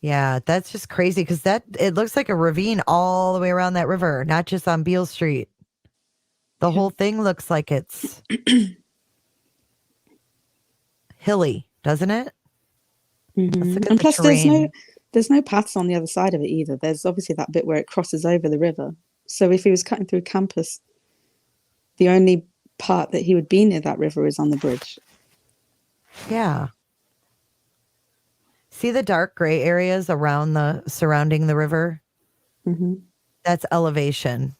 Yeah, that's just crazy because it looks like a ravine all the way around that river, not just on Beale Street. The whole thing looks like it's hilly, doesn't it? Mm-hmm. And plus, there's no paths on the other side of it either. There's obviously that bit where it crosses over the river. So if he was cutting through campus, the only part that he would be near that river is on the bridge. Yeah. See the dark gray areas surrounding the river? Mm-hmm. That's elevation.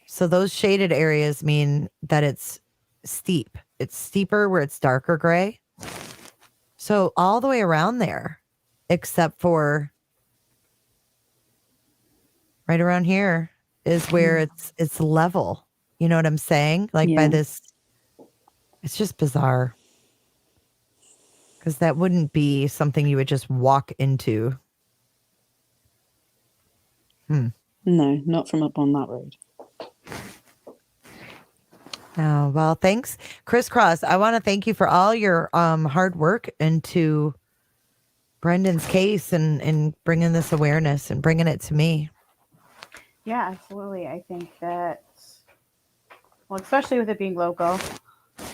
So those shaded areas mean that it's steep. It's steeper where it's darker gray. So all the way around there, except for right around here is where it's level. You know what I'm saying? Like by this, it's just bizarre. Because that wouldn't be something you would just walk into. No, not from up on that road. Oh, well, thanks. Crisscross, I want to thank you for all your hard work into Brendan's case and bringing this awareness and bringing it to me. Yeah, absolutely. I think that, well, especially with it being local.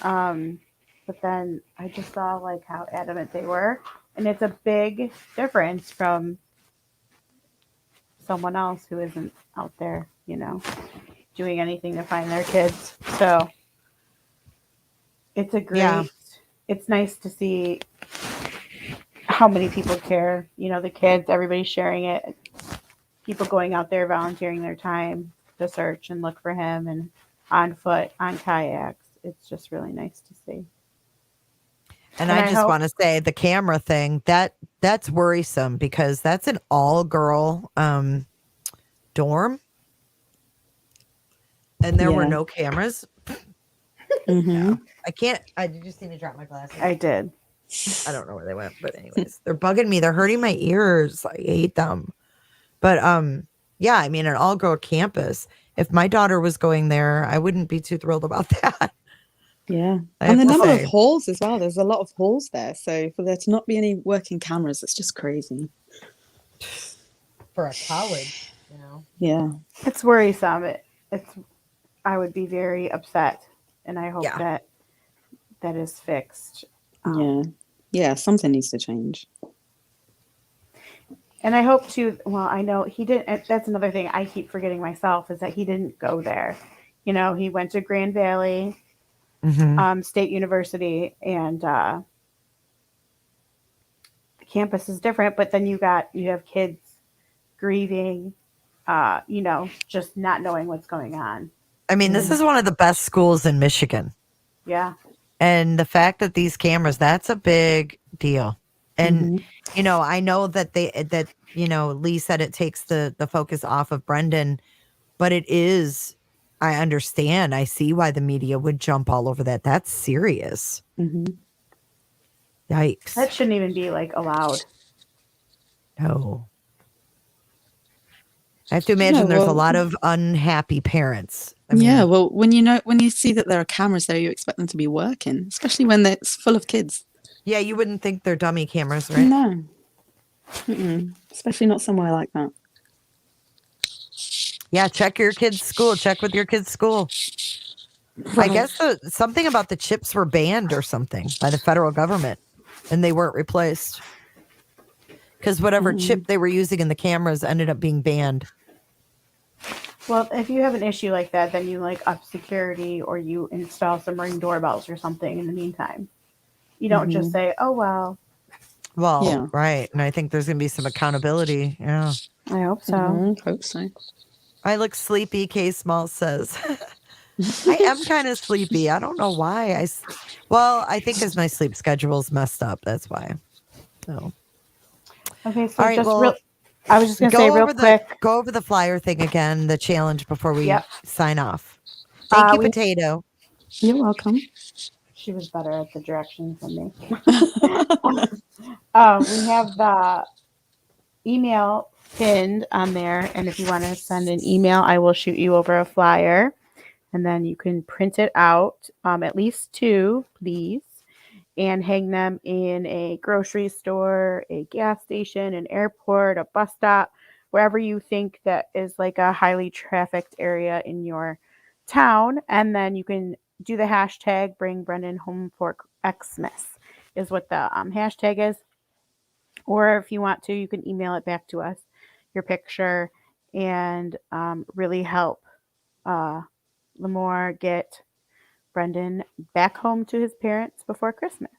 But then I just saw like how adamant they were. And it's a big difference from someone else who isn't out there, doing anything to find their kids. So it's it's nice to see how many people care, the kids, everybody sharing it, people going out there volunteering their time to search and look for him and on foot, on kayaks. It's just really nice to see. And I just want to say the camera thing, that's worrisome because that's an all-girl dorm. And there were no cameras. Mm-hmm. Did you see me drop my glasses? I did. I don't know where they went, but anyways, they're bugging me. They're hurting my ears. I hate them. But yeah, an all-girl campus. If my daughter was going there, I wouldn't be too thrilled about that. Yeah. And the number of halls as well. There's a lot of halls there. So for there to not be any working cameras, it's just crazy. For a college, Yeah. It's worrisome. I would be very upset. And I hope that is fixed. Yeah, something needs to change. And I hope to, I know he didn't, that's another thing I keep forgetting myself is that he didn't go there. He went to Grand Valley State University and campus is different, but then you have kids grieving, just not knowing what's going on. This is one of the best schools in Michigan. Yeah. And the fact that these cameras, that's a big deal. And, Mhm. you know, I know that Lee said it takes the focus off of Brendan, but it is, I understand. I see why the media would jump all over that. That's serious. Mhm. Yikes. That shouldn't even be like allowed. No. I have to imagine No, there's a well- lot of unhappy parents. Yeah, well, when you see that there are cameras there, you expect them to be working, especially when it's full of kids. Yeah, you wouldn't think they're dummy cameras, right? No. Especially not somewhere like that. Yeah, check your kid's school. Check with your kid's school. I guess something about the chips were banned or something by the federal government, and they weren't replaced. Because whatever chip they were using in the cameras ended up being banned. Well, if you have an issue like that, then you like up security or you install some Ring doorbells or something in the meantime. You don't just say, "Oh well." Well, Yeah. right. And I think there's going to be some accountability. Yeah. I hope so. Hope so. I look sleepy, K Small says. I am kind of sleepy. I don't know why. I think because my sleep schedule's messed up. That's why. So. Okay, so All right, just well, I was just going to say real quick. Go over the flyer thing again, the challenge before we sign off. Thank you, Potato. You're welcome. She was better at the directions than me. We have the email pinned on there, and if you want to send an email, I will shoot you over a flyer, and then you can print it out, at least 2, please, and hang them in a grocery store, a gas station, an airport, a bus stop, wherever you think that is like a highly trafficked area in your town, and then you can do the hashtag Bring Brendan Home for Xmas is what the hashtag is. Or if you want to, you can email it back to us, your picture, and really help Lamore get Brendan back home to his parents before Christmas.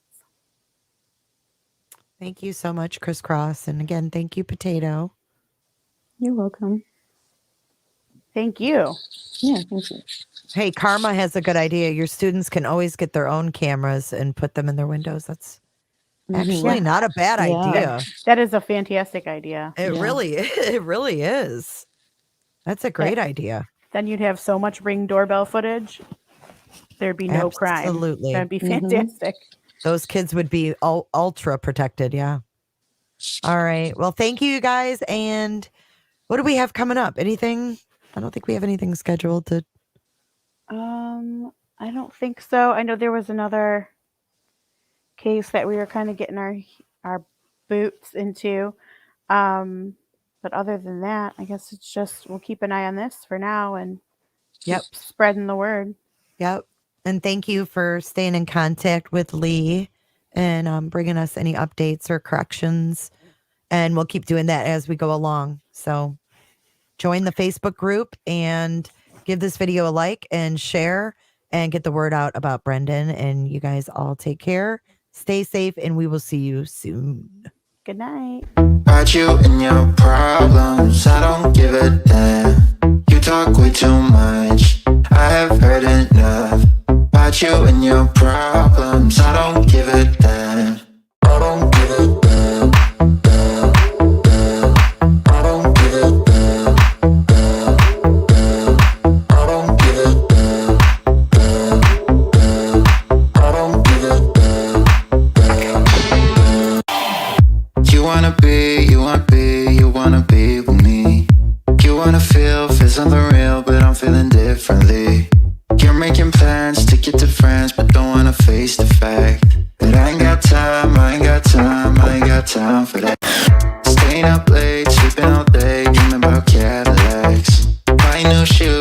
Thank you so much, Chris Cross. And again, thank you, Potato. You're welcome. Thank you. Yeah, thank you. Hey, Karma has a good idea. Your students can always get their own cameras and put them in their windows. That's actually not a bad idea. That is a fantastic idea. It really is. That's a great idea. Then you'd have so much Ring doorbell footage. There'd be no crime. Absolutely. That'd be fantastic. Those kids would be ultra protected. Yeah. All right. Well, thank you guys. And what do we have coming up? Anything? I don't think we have anything scheduled to. I don't think so. I know there was another case that we were kind of getting our boots into. But other than that, I guess it's just we'll keep an eye on this for now and keep spreading the word. Yep. And thank you for staying in contact with Lee and bringing us any updates or corrections. And we'll keep doing that as we go along. So join the Facebook group and give this video a like and share and get the word out about Brendan. And you guys all take care. Stay safe, and we will see you soon. Good night. About you and your problems, I don't give a damn. You talk way too much, I have heard enough. About you and your problems, I don't give a damn. I don't give a damn, damn, damn. I don't give a damn, damn, damn. I don't give a damn, damn, damn. I don't give a damn, damn. You wanna be with me. You wanna feel something real, but I'm feeling differently. You're making plans to get to friends, but don't wanna face the fact that I ain't got time for that. Staying up late, sleeping all day, dreaming about Cadillacs. Buying new shoes